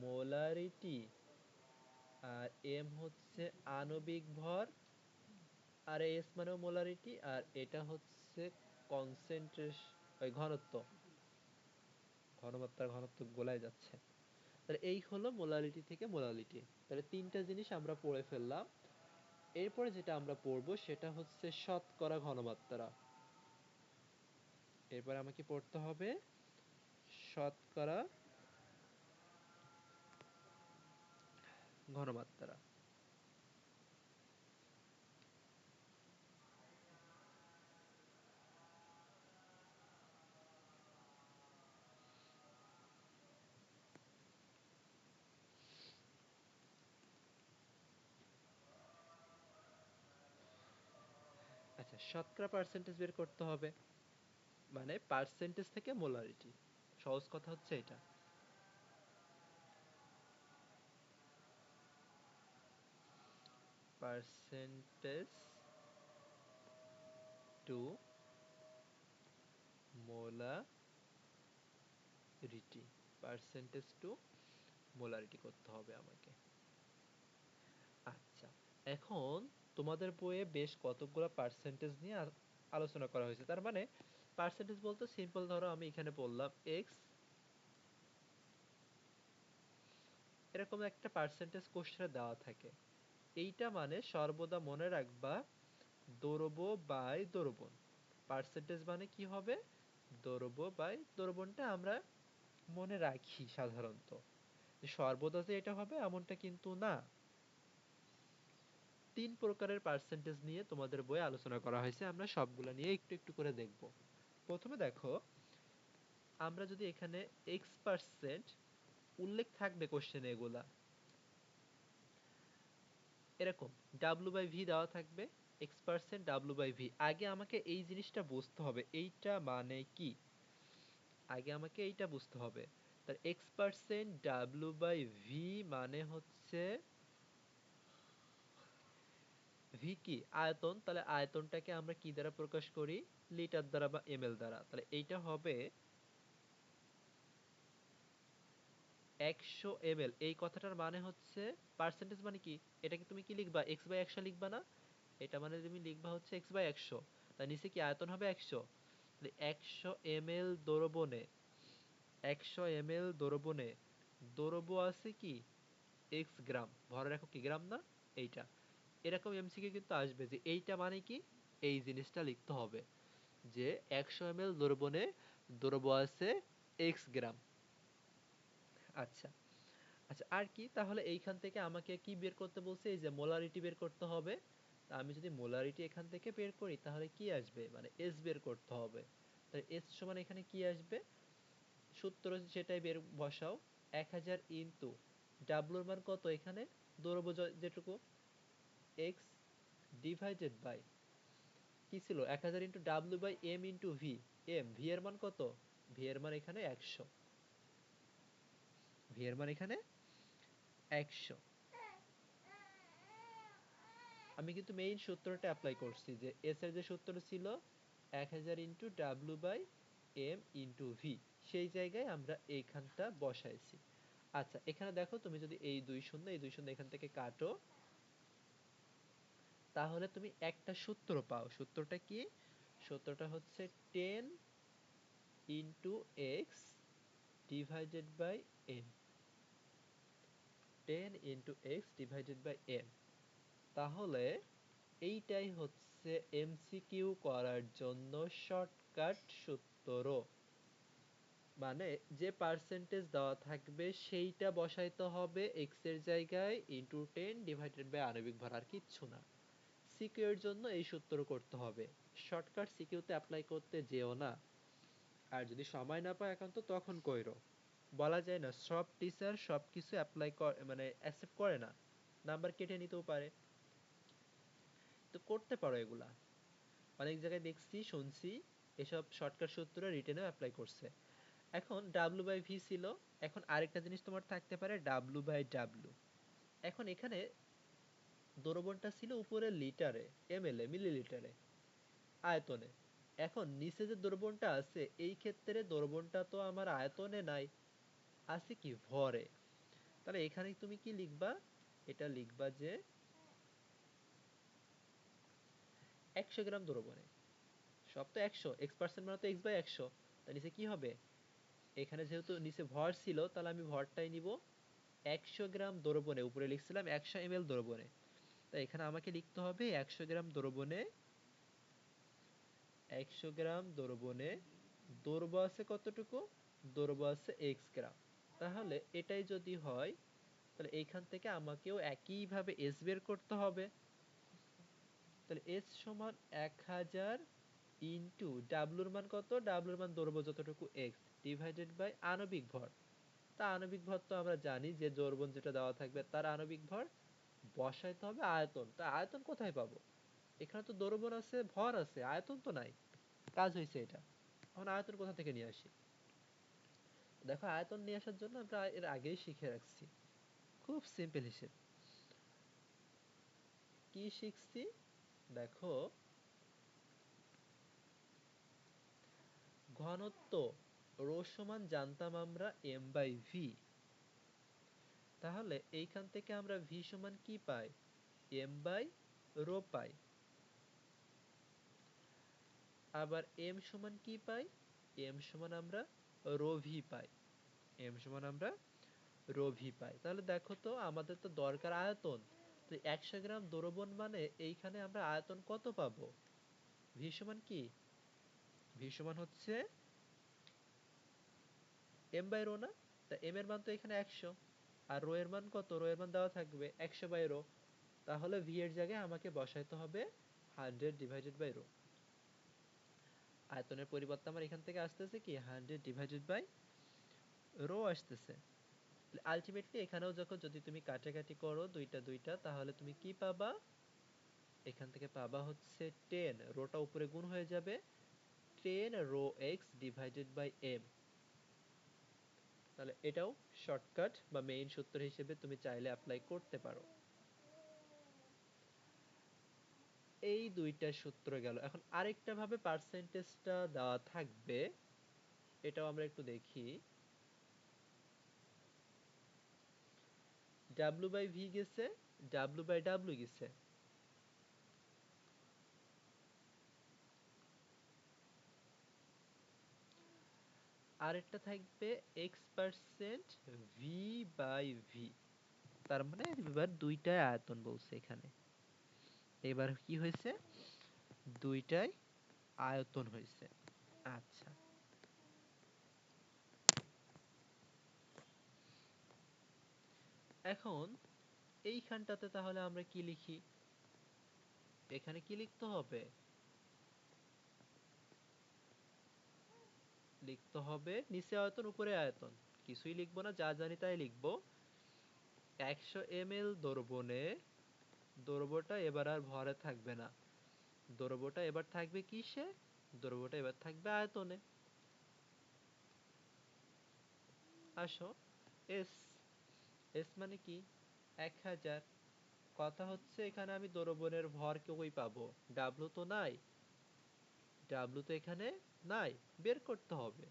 মোলারিটি, আর এম হচ্ছে আণবিক ভর, আর এস মানেও মোলারিটি, আর এটা হচ্ছে কনসেন্ট্রেশন, ওই ঘনত্ব, ঘনমাত্রা ঘনত্ব গোলায় যাচ্ছে। তাহলে এই হলো মোলালিটি থেকে মোলালিটি। তাহলে তিনটা জিনিস আমরা পড়ে ফেললাম। এরপরে যেটা আমরা পড়বো সেটা হচ্ছে শতকরা ঘনমাত্রা। এরপর আমাকে পড়তে হবে শতকরা ঘনমাত্রা। আচ্ছা, শতকরা পার্সেন্টেজ বের করতে হবে, মানে পার্সেন্টেজ থেকে মোলারিটি, সহজ কথা হচ্ছে এটা। Percentage to molarity, percentage to molarity করতে হবে আমাকে। আচ্ছা, এখন তোমাদের বইয়ে বেশ কতগুলো পার্সেন্টেজ নিয়ে আলোচনা করা হয়েছে, তার মানে পার্সেন্টেজ বলতে সিম্পল, ধরো আমি এখানে বললাম এক্স, এরকম একটা পার্সেন্টেজ কোশ্চেনে দেওয়া থাকে, এইটা মানে সর্বদা মনে রাখবা দরব বাই দরবন, পার্সেন্টেজ মানে কি হবে দরব বাই দরবনটা আমরা মনে রাখি সাধারণত, সর্বদা যে এটা হবে এমনটা কিন্তু না। তিন প্রকারের পার্সেন্টেজ নিয়ে তোমাদের বইয়ে আলোচনা করা হয়েছে, আমরা সবগুলা নিয়ে একটু একটু করে দেখব। প্রথমে দেখো, আমরা যদি এখানে x% উল্লেখ থাকবে কোশ্চেনে, এগুলা এরকম w/v দেওয়া থাকবে, x% w/v, আগে আমাকে এই জিনিসটা বুঝতে হবে এইটা মানে কি, আগে আমাকে এইটা বুঝতে হবে। তার x% w/v মানে হচ্ছে ভি কি আয়তন, তাহলে আয়তনটাকে আমরা কি দ্বারা প্রকাশ করি, লিটার দ্বারা বা এমএল দ্বারা, তাহলে এইটা হবে 100 ml। এই কথাটার মানে হচ্ছে পার্সেন্টেজ মানে কি, এটাকে তুমি কি লিখবা x/100 লিখবা না, এটা মানে তুমি লিখবা হচ্ছে x/100, তার নিচে কি আয়তন হবে 100, তাহলে 100 ml দ্রবণে, 100 ml দ্রবণে দ্রব্য আছে কি x গ্রাম, ভরের একক কি গ্রাম না, এইটা এরকম এমসিকিউ কিন্তু আসবে যে এইটা মানে কি, এই জিনিসটা লিখতে হবে যে 100 ml দ্রবণে দ্রব্য আছে x গ্রাম। আচ্ছা, আচ্ছা আর কি, তাহলে এইখান থেকে আমাকে কি বের করতে বলছে, এই যে মোলারিটি বের করতে হবে। তা আমি যদি মোলারিটি এখান থেকে বের করি তাহলে কি আসবে, মানে এস বের করতে হবে, তাহলে এস সমান এখানে কি আসবে, সূত্র সেটাই বের বসাও, 1000 ইনটু ডাব্লুর মান কত এখানে দৌড়বো যেটুকু এক্স ডিভাইডেড বাই কি ছিল 1000 into W by M into V. V এর মান কত? ভি এর মান এখানে 100। ভি এর মান এখানে 100। আমি কিন্তু মেইন সূত্রটা অ্যাপ্লাই করছি যে এস এর যে সূত্র ছিল 1000 into W by M into V, সেই জায়গায় আমরা এইখানটা বসাইছি। আচ্ছা এখানে দেখো তুমি যদি এই দুই শূন্য এখান থেকে কাটো, তাহলে তুমি একটা সূত্র পাও। সূত্রটা কি? সূত্রটা হচ্ছে 10 into X divided by M. 10 into X divided by M. তাহলে এইটাই হচ্ছে এমসিকিউ করার জন্য শর্টকাট সূত্র। মানে যে পার্সেন্টেজ দেওয়া থাকবে সেইটা বসাইতে হবে এক্স এর জায়গায় ইন্টু 10 ডিভাইডেড বাই আণবিক ভর, আর কিচ্ছু না। সিকিউ এর জন্য এই সূত্র করতে হবে। শর্টকাট সিকিউতে অ্যাপ্লাই করতে যেও না। আর যদি সময় না পাও এখন তো তখন কইরো। বলা যায় না সব টিচার সবকিছু অ্যাপ্লাই মানে অ্যাকসেপ্ট করে না, নাম্বার কেটে নিতেও পারে। তো করতে পারো এগুলা। অনেক জায়গায় দেখছি শুনছি এসব শর্টকাট সূত্র রিটেনেও অ্যাপ্লাই করছে। এখন ডাব্লু বাই ভি ছিল, এখন আরেকটা জিনিস তোমার থাকতে পারে ডাব্লু বাই ডাব্লু। এখন এখানে দ্রবণটা ছিল উপরে লিটারে, এমএল এ মিলিলিটারে আয়তনে। এখন নিচে যে দ্রবণটা আছে এই ক্ষেত্রে দ্রবণটা তো আমার আয়তনে নাই, আছে কি ভরে। তাহলে এখানে তুমি কি লিখবা? এটা লিখবা যে 100 গ্রাম দ্রবণে, সব তো 100, এক্স পার্সেন্ট মানে তো এক্স বাই 100। তার নিচে কি হবে? এখানে যেহেতু নিচে ভর ছিল তাহলে আমি ভরটাই নিব 100 গ্রাম দ্রবণে, উপরে লিখছিলাম 100 এমএল দ্রবণে। তাই এখানে আমাকে লিখতে হবে 100 গ্রাম দ্রবণে, 100 গ্রাম দ্রবণে দৈর্ঘ্য আছে কতটুকু? দৈর্ঘ্য আছে x গ্রাম। তাহলে এটাই যদি হয় তাহলে এইখান থেকে আমাকেও একইভাবে s বের করতে হবে। তাহলে s সমান 1000 ইন্টু ডাব্লুর মান কত? ডাব্লুর মান দৈর্ঘ্য যতটুকু x ডিভাইডেড বাই আণবিক ভর। তা আণবিক ভর তো আমরা জানি যে দ্রবণ যেটা দেওয়া থাকবে তার আণবিক ভর, বসাইতে হবে আয়তন। তা আয়তন কোথায় পাবো? এখানে তো দ্রবণ আছে, ভর আছে, আয়তন তো নাই। কাজ হয়েছে এটা। এখন আয়তন কোথা থেকে নিয়ে আসি? দেখো আয়তন নিয়ে আসার জন্য আমরা এর আগেই শিখে রাখছি, খুব সিম্পল হিসেব। কি শিখছি দেখো, ঘনত্ব রো সমান জানতাম আমরা এম বাই ভি। তাহলে এইখান থেকে আমরা ভি সমান কি পাই? এম বাই রো পাই। আবার এম সমান কি পাই? এম সমান আমরা রো ভি পাই। এম সমান আমরা রো ভি পাই। তাহলে দেখো তো আমাদের তো দরকার আয়তন। তো 100 গ্রাম দ্রবণ মানে এইখানে আমরা আয়তন কত পাবো? ভি সমান কি? ভি সমান হচ্ছে এম বাই রো না? তা এম এর মান তো এখানে 100, আর রো এর মান কত? রো এর মান দেওয়া থাকবে 100 বাই রো। তাহলে ভি এর জায়গায় আমাকে বসাইতে হবে 100 ডিভাইডেড বাই রো। আয়তনের পরিবর্তে আমার এখান থেকে আসতেছে কি 100 ডিভাইডেড বাই রো আসতেছে। আলটিমেটলি এখানেও যখন যদি তুমি কাটাকাটি করো দুইটা দুইটা, তাহলে তুমি কি পাবা? এখান থেকে পাবা হচ্ছে 10, রোটা উপরে গুণ হয়ে যাবে, 10 rho X divided by M. তাহলে এটাও শর্টকাট বা মেইন সূত্র হিসেবে তুমি চাইলে অ্যাপ্লাই করতে পারো। এই দুইটা সূত্র গেল। এখন আরেকটা ভাবে পার্সেন্টেজটা দেওয়া থাকবে, এটাও আমরা একটু দেখি। ডাব্লিউ বাই ভি গেছে, ডাব্লিউ বাই ডাব্লিউ গেছে। আরেকটা থাকবে X percent V by V. তার মানে এবার দুইটাই আয়তন বলছে এখানে। এবার কি হয়েছে? দুইটাই আয়তন হয়েছে। আচ্ছা এখন এইখানটাতে তাহলে আমরা কি লিখি? এখানে কি লিখতে হবে? লিখতে হবে নিচে আয়তন উপরে আয়তন, কিছুই লিখবো না, যা জানি তাই লিখবো। 100 ml দ্রবণে দ্রবটা এবার আর ভরে থাকবে না, দ্রবটা এবার থাকবে কিসে? দ্রবটা এবার থাকবে আয়তনে। আসো, এস, এস মানে কি? 1000। কথা হচ্ছে এখানে আমি দ্রবণের ভর কই পাবো? ডাব্লু তো নাই, ডাব্লু তো এখানে নাই, বের করতে হবে।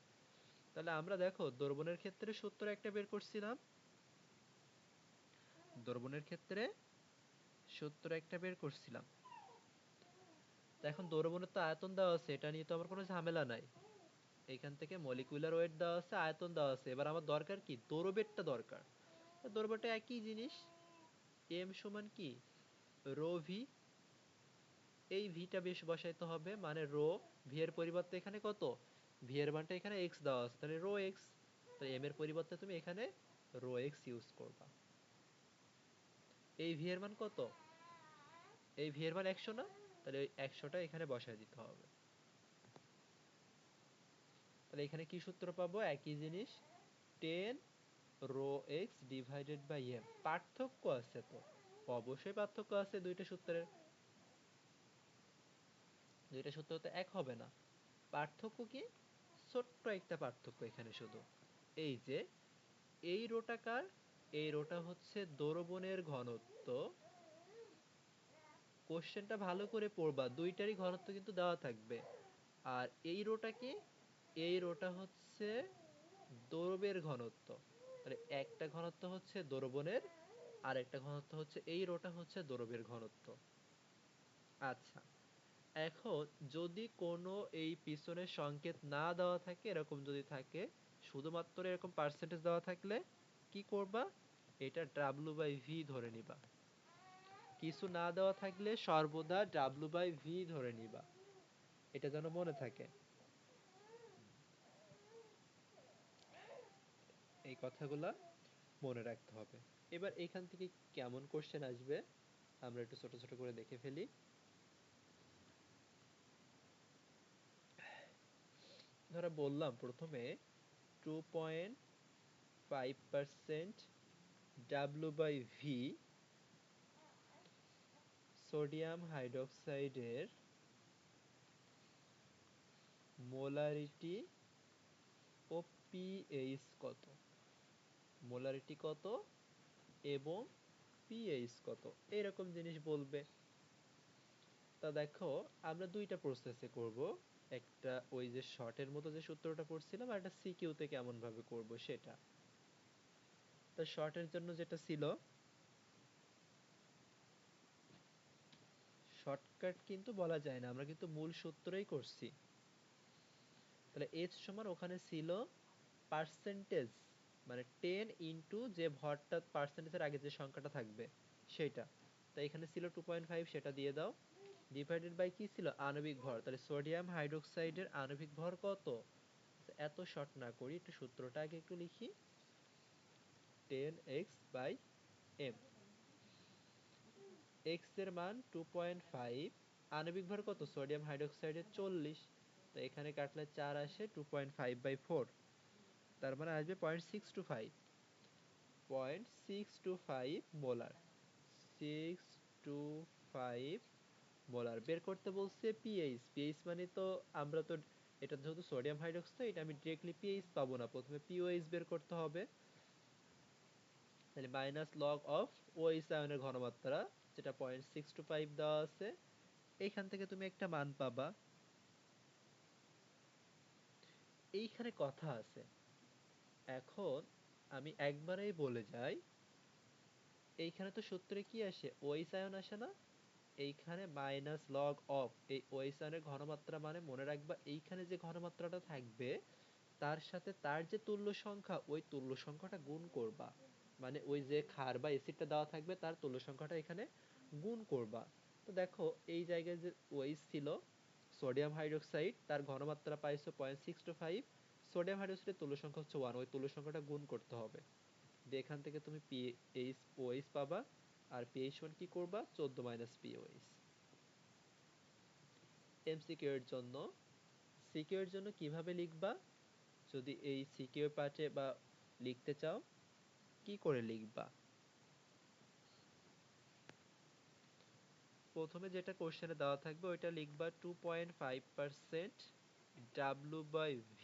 তাহলে আমরা দেখো দ্রবণের ক্ষেত্রে সূত্র একটা বের করছিলাম, দ্রবণের ক্ষেত্রে সূত্র একটা বের করছিলাম। এখন দ্রবণের তো আয়তন দেওয়া আছে, এটা নিয়ে তো আমার কোনো ঝামেলা নাই। এখান থেকে মলিকুলার ওয়েট দেওয়া আছে, আয়তন দেওয়া আছে, এবার আমার দরকার কি? দৈর্ঘ্যটা দরকার। দৈর্ঘ্যটা একই জিনিস, এম সমান কি? Rho V. এই ভিটা বেশ বসাইতে হবে, মানে রো ভি এর পরিবর্তে এখানে কত? ভি এর মানটা এখানে এক্স দেওয়া আছে, তাহলে রো এক্স। তাহলে এম এর পরিবর্তে তুমি এখানে রো এক্স ইউজ করবা। এই ভি এর মান কত? এই ভি এর মান 100 না? তাহলে ওই 100টা এখানে বসায় দিতে হবে। তাহলে এখানে কি সূত্র পাবো? একই জিনিস, 10 rho X divided by M. পার্থক্য আছে তো, অবশ্যই পার্থক্য আছে দুইটা সূত্রের, দুইটা সূত্র তো এক হবে না। পার্থক্য কি? ছোট্ট একটা পার্থক্য এখানে শুধু, এই যে এই রোটা কার? এই রোটা হচ্ছে দ্রবণের ঘনত্ব। কোশ্চেনটা ভালো করে পড়বা, দুইটারই ঘনত্ব কিন্তু দেওয়া থাকবে। আর এই রোটা কি? এই রোটা হচ্ছে দ্রবের ঘনত্ব। তাহলে একটা ঘনত্ব হচ্ছে দ্রবণের, আর একটা ঘনত্ব হচ্ছে এই রোটা হচ্ছে দ্রবের ঘনত্ব। আচ্ছা, এখন যদি কোনো এই পিছনের সংকেত না দেওয়া থাকে, এরকম যদি থাকে, শুধুমাত্র এরকম পার্সেন্টেজ দেওয়া থাকলে কি করবা? এটা ডাব্লু বাই ভি ধরে নিবা। কিছু না দেওয়া থাকলে সর্বদা ডাব্লু বাই ভি ধরে নিবা, এটা যেন মনে থাকে। এই কথাগুলা মনে রাখতে হবে। এবার এখান থেকে কেমন কোশ্চেন আসবে আমরা একটু ছোট ছোট করে দেখে ফেলি। ধরা বললাম প্রথমে 2.5% ডাব্লু বাই ভি সোডিয়াম হাইড্রোক্সাইডের মোলারিটি ও পিএইচ কত, মোলারিটি কত এবং পিএইচ কত, এরকম জিনিস বলবে। তা দেখো আমরা দুইটা প্রসেসে করব, একটা ওই যে শর্টের মতো যে সূত্রটা পড়ছিলাম, আর একটা সিকিউতে কেমন ভাবে করব সেটা। তা শর্টের জন্য যেটা ছিল, শর্টকাট কিন্তু বলা যায় না, আমরা কিন্তু মূল সূত্রই করছি। তাহলে এইচ সমান ওখানে ছিল পার্সেন্টেজ, মানে 10 ইনটু যে ভরটা পার্সেন্টেজের আগে যে সংখ্যাটা থাকবে সেটা। তাই এখানে ছিল 2.5, সেটা দিয়ে দাও। ডিভাইডেড বাই কি ছিল? আণবিক ভর। তাহলে সোডিয়াম হাইড্রোক্সাইডের আণবিক ভর কত? এত শর্ট না করি, একটু সূত্রটা আগে একটু লিখি। 10x/m, x এর মান 2.5, আণবিক ভর কত সোডিয়াম হাইড্রোক্সাইডের? 40। তো এখানে কাটলে 4 আসে, 2.5/4, তার মানে আসবে 0.625, 0.625 মোলার। 625 মোলার বের করতে বলছে। পিএইচ, পিএইচ মানে তো আমরা তো এটা যেহেতু সোডিয়াম হাইড্রোক্সাইড, আমি ডিরেক্টলি পিএইচ পাবো না, প্রথমে পিওএইচ বের করতে হবে। তাহলে মাইনাস লগ অফ ওএইচ আয়নের ঘনমাত্রা, যেটা 0.625 দেওয়া আছে, এইখান থেকে তুমি একটা মান পাবা। এইখানে কথা আছে, এখন আমি একবারেই বলে যাই, এইখানে তো সূত্রে কি আসে? ওএইচ আয়ন আসে না? এইখানে মাইনাস লগ অফ এই ওএইচ আয়নের ঘনমাত্রা, মানে মনে রাখবা এইখানে যে ঘনমাত্রাটা থাকবে তার সাথে তার যে তুল্য সংখ্যা, ওই তুল্য সংখ্যাটা গুণ করবা। মানে ওই যে ক্ষার বা অ্যাসিডটা দেওয়া থাকবে তার তুল্য সংখ্যাটা এখানে গুণ করবা। তো দেখো এই জায়গায় যে ওএইচ ছিল সোডিয়াম হাইড্রোক্সাইড, তার ঘনমাত্রা পাইছো 0.625, সোডিয়াম হাইড্রোক্সাইডের তুল্য সংখ্যা হচ্ছে 1, ওই তুল্য সংখ্যাটা গুণ করতে হবে। দিয়ে এখান থেকে তুমি পিএইচ ওএইচ পাবা, আর পিএইচ সমান কি করবা? 14 মাইনাস পিওএইচ। এমসিকিউ এর জন্য, সিকিউ এর জন্য কিভাবে লিখবা? যদি এই সিকিউ পার্টে বা লিখতে চাও, কি করে লিখবা? প্রথমে যেটা কোশ্চেনে দেওয়া থাকবে ওইটা লিখবা 2.5% W/V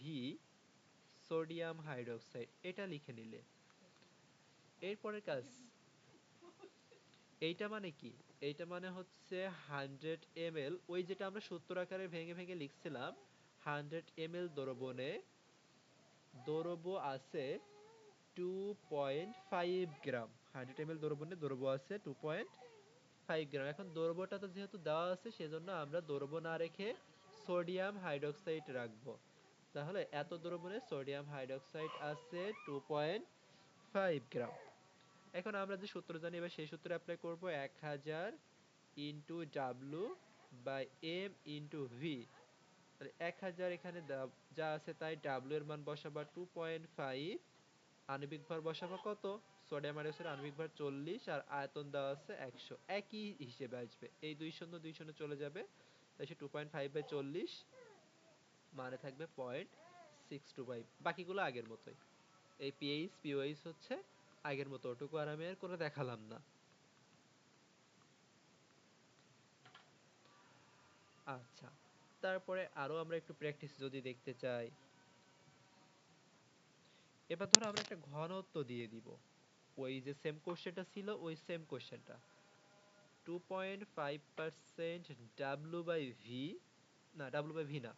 সোডিয়াম হাইড্রোক্সাইড, এটা লিখে নিলে। এরপরের কাজ, এইটা মানে কি? এইটা মানে হচ্ছে 100 ml, ওই যেটা আমরা সূত্র আকারে ভেঙে ভেঙে লিখছিলাম, 100 ml দ্রবণে দ্রব্য আছে 2.5 গ্রাম। 100 ml দ্রবণে দ্রব্য আছে 2.5 গ্রাম। এখন দ্রব্যটা তো যেহেতু দেওয়া আছে সেজন্য আমরা দ্রব্য না রেখে সোডিয়াম হাইড্রোক্সাইড রাখবো। তাহলে এত দ্রবণে সোডিয়াম হাইড্রোক্সাইড আছে 2.5 গ্রাম। এখন আমরা যে সূত্র জানি এবার সেই সূত্র অ্যাপ্লাই করব, 1000 into W by M into V. তাহলে 1000 এখানে যা আছে তাই, ডাব্লু এর মান বসাবা 2.5, আণবিক ভর বসাবা কত, সোডিয়াম হাইড্রোক্সাইডের আণবিক ভর 40 আর আয়তন দেওয়া আছে 100, একই হিসেবে আসবে। এই 2 শূন্য চলে যাবে, তাই সে 2.5/40 মানে থাকবে 0.625। বাকিগুলো আগের মতোই। এই পিএইচ পিওএইচ হচ্ছে আগের মতো, ওটুকু আর আমি আর করে দেখালাম না। আচ্ছা, তারপরে আরো আমরা একটু প্র্যাকটিস যদি দেখতে চাই, এবার ধরো আমরা একটা ঘনত্ব দিয়ে দিব, ওই যে সেম কোশ্চেনটা ছিল ওই সেম কোশ্চেনটা, 2.5% W/V, না W/V না,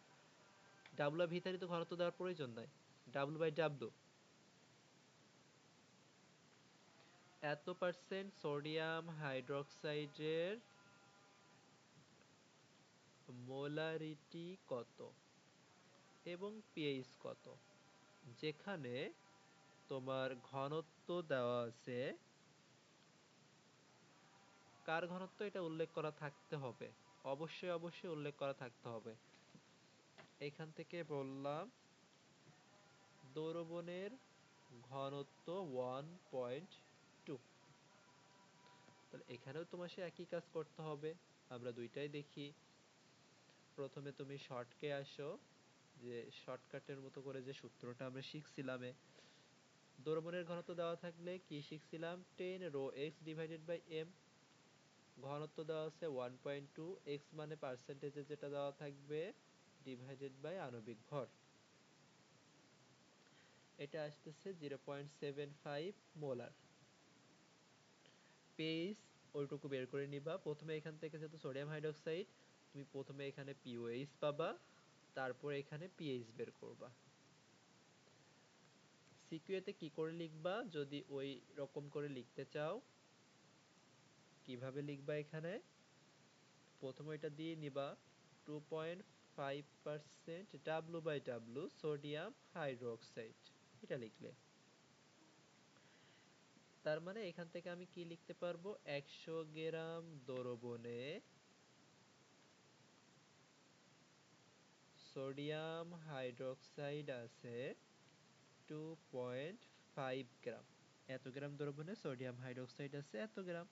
W/V তারই তো ঘনত্ব দেওয়ার প্রয়োজন নাই, W/W, এত পার্সেন্ট সোডিয়াম হাইড্রোক্সাইডের মোলারিটি কত এবং পিএইচ কত, যেখানে তোমার ঘনত্ব দেওয়া আছে, কার ঘনত্ব এটা উল্লেখ করা থাকতে হবে, অবশ্যই অবশ্যই উল্লেখ করা থাকতে হবে। এখান থেকে বললাম দ্রবণের ঘনত্ব 1.2, তাহলে এখানেও তোমার সে একই কাজ করতে হবে। আমরা দুইটাই দেখি। প্রথমে তুমি শর্টকে আসো, যে শর্টকাটের মতো করে যে সূত্রটা আমরা শিখছিলাম, দ্রবণের ঘনত্ব দেওয়া থাকলে কি শিখছিলাম, 10 rho X divided by M, ঘনত্ব দেওয়া আছে 1.2, এক্স মানে পার্সেন্টেজে যেটা দেওয়া থাকবে ডিভাইডেড বাই আণবিক ভর, এটা আসতেছে 0.75 মোলার। পিএইচ ওইটুকু বের করে নিবা। প্রথমে এখান থেকে যেহেতু সোডিয়াম হাইড্রোক্সাইড, তুমি প্রথমে এখানে পিওএইচ পাবা, তারপর এখানে পিএইচ বের করবা। সিকিউতে কি করে লিখবা, যদি ওই রকম করে লিখতে চাও কিভাবে লিখবা, এখানে প্রথমে এটা দিয়ে নিবা 2.5% W/W সোডিয়াম হাইড্রোক্সাইড, এটা লিখলে। তার মানে এখান থেকে আমি কি লিখতে পারবো, 100 গ্রাম দ্রবণে সোডিয়াম হাইড্রোক্সাইড আছে 2.5 গ্রাম, এত গ্রাম দ্রবণে সোডিয়াম হাইড্রোক্সাইড আছে এত গ্রাম।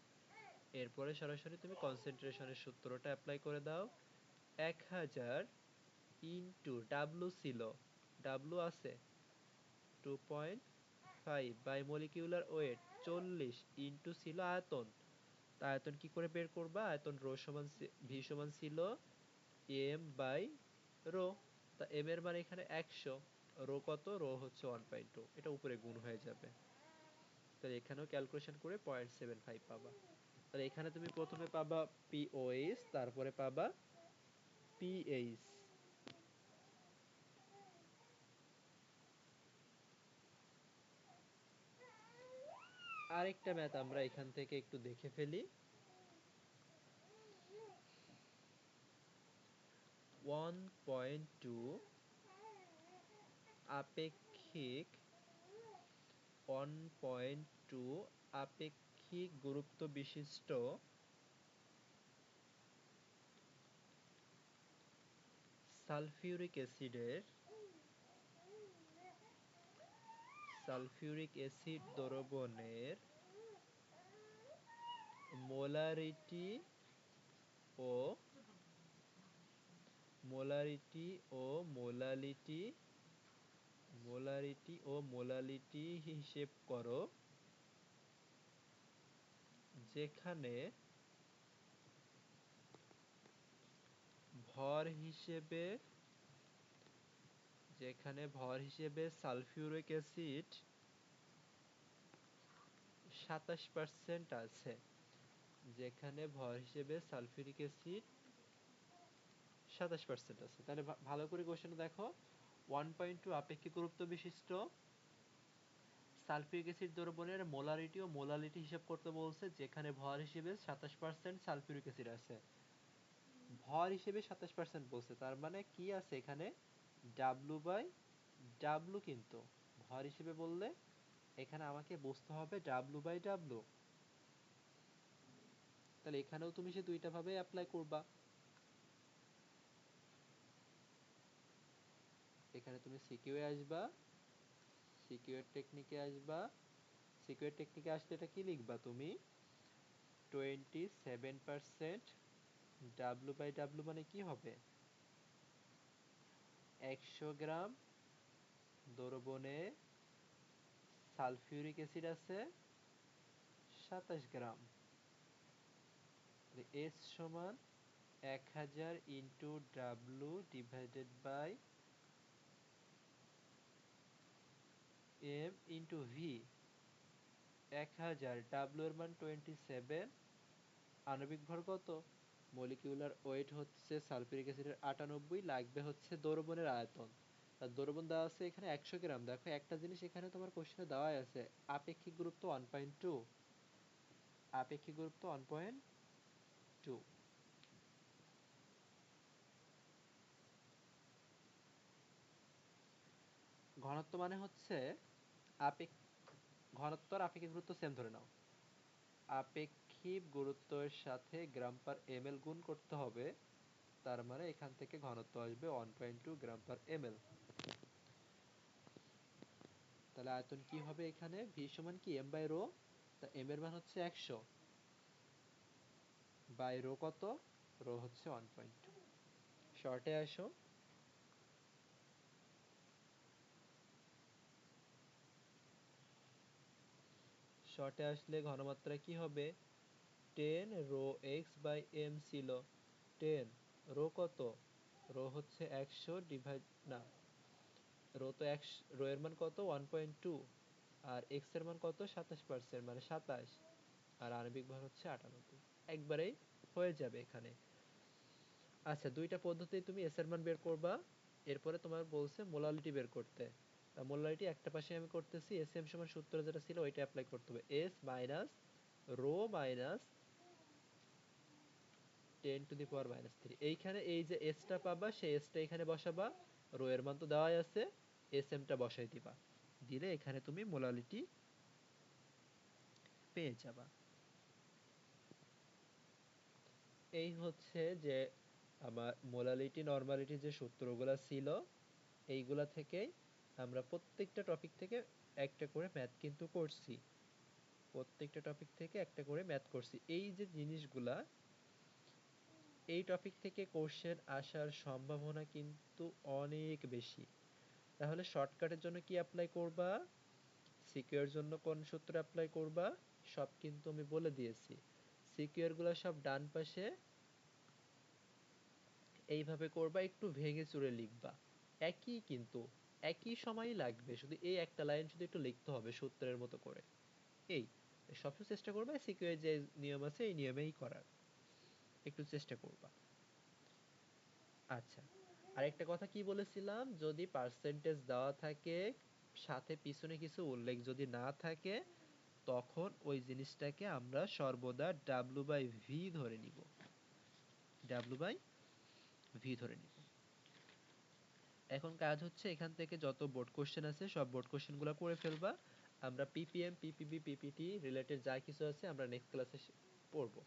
এরপরে সরাসরি তুমি কনসেন্ট্রেশনের সূত্রটা অ্যাপ্লাই করে দাও, 1000 ইন্টু ডাব্লু ছিল, ডাব্লু আছে 2.5 বাই মলিকিউলার ওয়েট 40 ইন্টু ছিল আয়তন, তা আয়তন কি করে বের করবা, আয়তন রো সমান ভি সমান ছিল এম বাই রো, তা এম এর মান এখানে 100, রো কত, রো হচ্ছে 1.2, এটা উপরে গুণ হয়ে যাবে। তাহলে এখানেও ক্যালকুলেশন করে 0.75 পাবা। তাহলে এখানে তুমি প্রথমে পাবা পিওএইচ, তারপরে পাবা পিএইচ। আরেকটা ম্যাথ আমরা এখান থেকে একটু দেখে ফেলি, 1.2 আপেক্ষিক 1.2 আপেক্ষিক গুরুত্ব বিশিষ্ট সালফিউরিক অ্যাসিড দ্রবণের মোলারিটি ও মোলারিটি ও মোলালিটি মোলালিটি হিসেব করো, যেখানে ভর হিসেবে সালফিউরিক অ্যাসিড 27% আছে, যেখানে ভর হিসেবে সালফিউরিক অ্যাসিড 27% আছে। তাহলে ভালো করে কোশ্চেনটা দেখো। 1.2 আপেক্ষিক গুরুত্ব বিশিষ্ট সালফিউরিক অ্যাসিড দ্রবণের মোলারিটি ও মোলালিটি হিসাব করতে বলছে, যেখানে ভর হিসেবে 27% সালফিউরিক অ্যাসিড আছে। ভর হিসেবে 27% বলছে, তার মানে কি আছে এখানে ডাব্লু বাই ডাব্লু, কিন্তু ভর হিসেবে বললে এখানে আমাকে বুঝতে হবে ডাব্লু বাই ডাব্লু। তাহলে এখানেও তুমি সে দুইটা ভাবে অ্যাপ্লাই করবা। এখানে তুমি সিকিউ এ আসবা, সিকিউ এর টেকনিকে আসবা, সিকিউ এর টেকনিকে আসলে এটা কি লিখবা তুমি 27% ডাব্লু বাই ডাব্লু মানে কি হবে 100 গ্রাম দ্রবণে সালফিউরিক অ্যাসিড আছে 27 গ্রাম, এস সমান 1000 into W divided by M into V. 1000, W এর মান 27, আণবিক ভর কত, মলিকিউলার ওয়েট হচ্ছে সালফিউরিক অ্যাসিডের 98, লাগবে হচ্ছে দ্রবণের আয়তন। আর দ্রবণ দেওয়া আছে এখানে 100 গ্রাম। দেখো একটা জিনিস এখানে তোমার কোশ্চেনে দেওয়াই আছে, আপেক্ষিক গুরুত্ব 1.2, আপেক্ষিক গুরুত্ব 1.2। ঘনত্ব মানে হচ্ছে ঘনত্ব আর আপেক্ষিক গুরুত্ব সেম ধরে নাও, আপেক্ষিক গুরুত্বের সাথে গ্রাম পার এমএল গুণ করতে হবে, তার মানে এখান থেকে ঘনত্ব আসবে 1.2 গ্রাম পার এমএল। তাহলে আয়তন কি হবে এখানে, ভি সমান কি এম বাই রো, তা এম এর মান হচ্ছে 100 বাই রো কত, রো হচ্ছে 1.2। শর্টে আসো, শর্টে আসলে ঘনমাত্রা কি হবে 10 রো এক্স বাই এম ছিল, 10 রো কত, রো হচ্ছে 100 ডিভাইড না, রো তো 100, রো এর মান কত 1.2, আর এক্স এর মান কত 27% মানে 27, আর আণবিক ভর হচ্ছে 98, একবারেই হয়ে যাবে এখানে। আচ্ছা, দুইটা পদ্ধতি তুমি এস এর মান বের করবা, এরপরে তোমার বলছে মোলালিটি বের করতে। মোলালিটি একটা পাশে আমি করতেছি, এস এম সমান সূত্র যেটা ছিল ওইটা অ্যাপ্লাই করতে হবে, এস মাইনাস রো মাইনাস 10⁻⁻3। এইখানে এই যে এসটা পাবা সেই এসটা এখানে বসাবা, রো এর মান তো দেওয়াই আছে, এস এমটা বসাই দিবা, দিলে এখানে তুমি মোলালিটি পেয়ে যাবা। এই হচ্ছে যে আমার মোলালিটি নরমালিটি যে সূত্রগুলো ছিল এইগুলা থেকেই আমরা প্রত্যেকটা টপিক থেকে একটা করে ম্যাথ কিন্তু করছি, প্রত্যেকটা টপিক থেকে একটা করে ম্যাথ করছি। এই যে জিনিসগুলা এই টপিক থেকে কোশ্চেন আসার সম্ভাবনা কিন্তু অনেক বেশি। তাহলে শর্টকাটের জন্য কি অ্যাপ্লাই করবা, সিকিউর জন্য কোন সূত্র অ্যাপ্লাই করবা, সব কিন্তু আমি বলে দিয়েছি। সিকিউর গুলা সব ডান পাশে এইভাবে করবা, একটু ভেঙে চুরে লিখবা, একই কিন্তু একই সময়ই লাগবে, শুধু এই একটা লাইন শুধু একটু লিখতে হবে সূত্রের মতো করে। এই সবসময় চেষ্টা করবা সিকিউর যে নিয়ম আছে এই নিয়মেই করার, একটু চেষ্টা করবা। আচ্ছা, আরেকটা কথা কি বলেছিলাম, যদি পার্সেন্টেজ দেওয়া থাকে সাথে পিছনে কিছু উল্লেখ যদি না থাকে তখন ওই জিনিসটাকে আমরা সর্বদা ডাব্লু বাই ভি ধরে নিব, ডাব্লু বাই ভি ধরে নিব। এখন কাজ হচ্ছে এখান থেকে যত বোর্ড কোশ্চেন আছে সব বোর্ড কোশ্চেন গুলো করে ফেলবা, আমরা পিপিএম পিপিবি পিপিটি রিলেটেড যা কিছু আছে আমরা নেক্সট ক্লাসে পড়বো।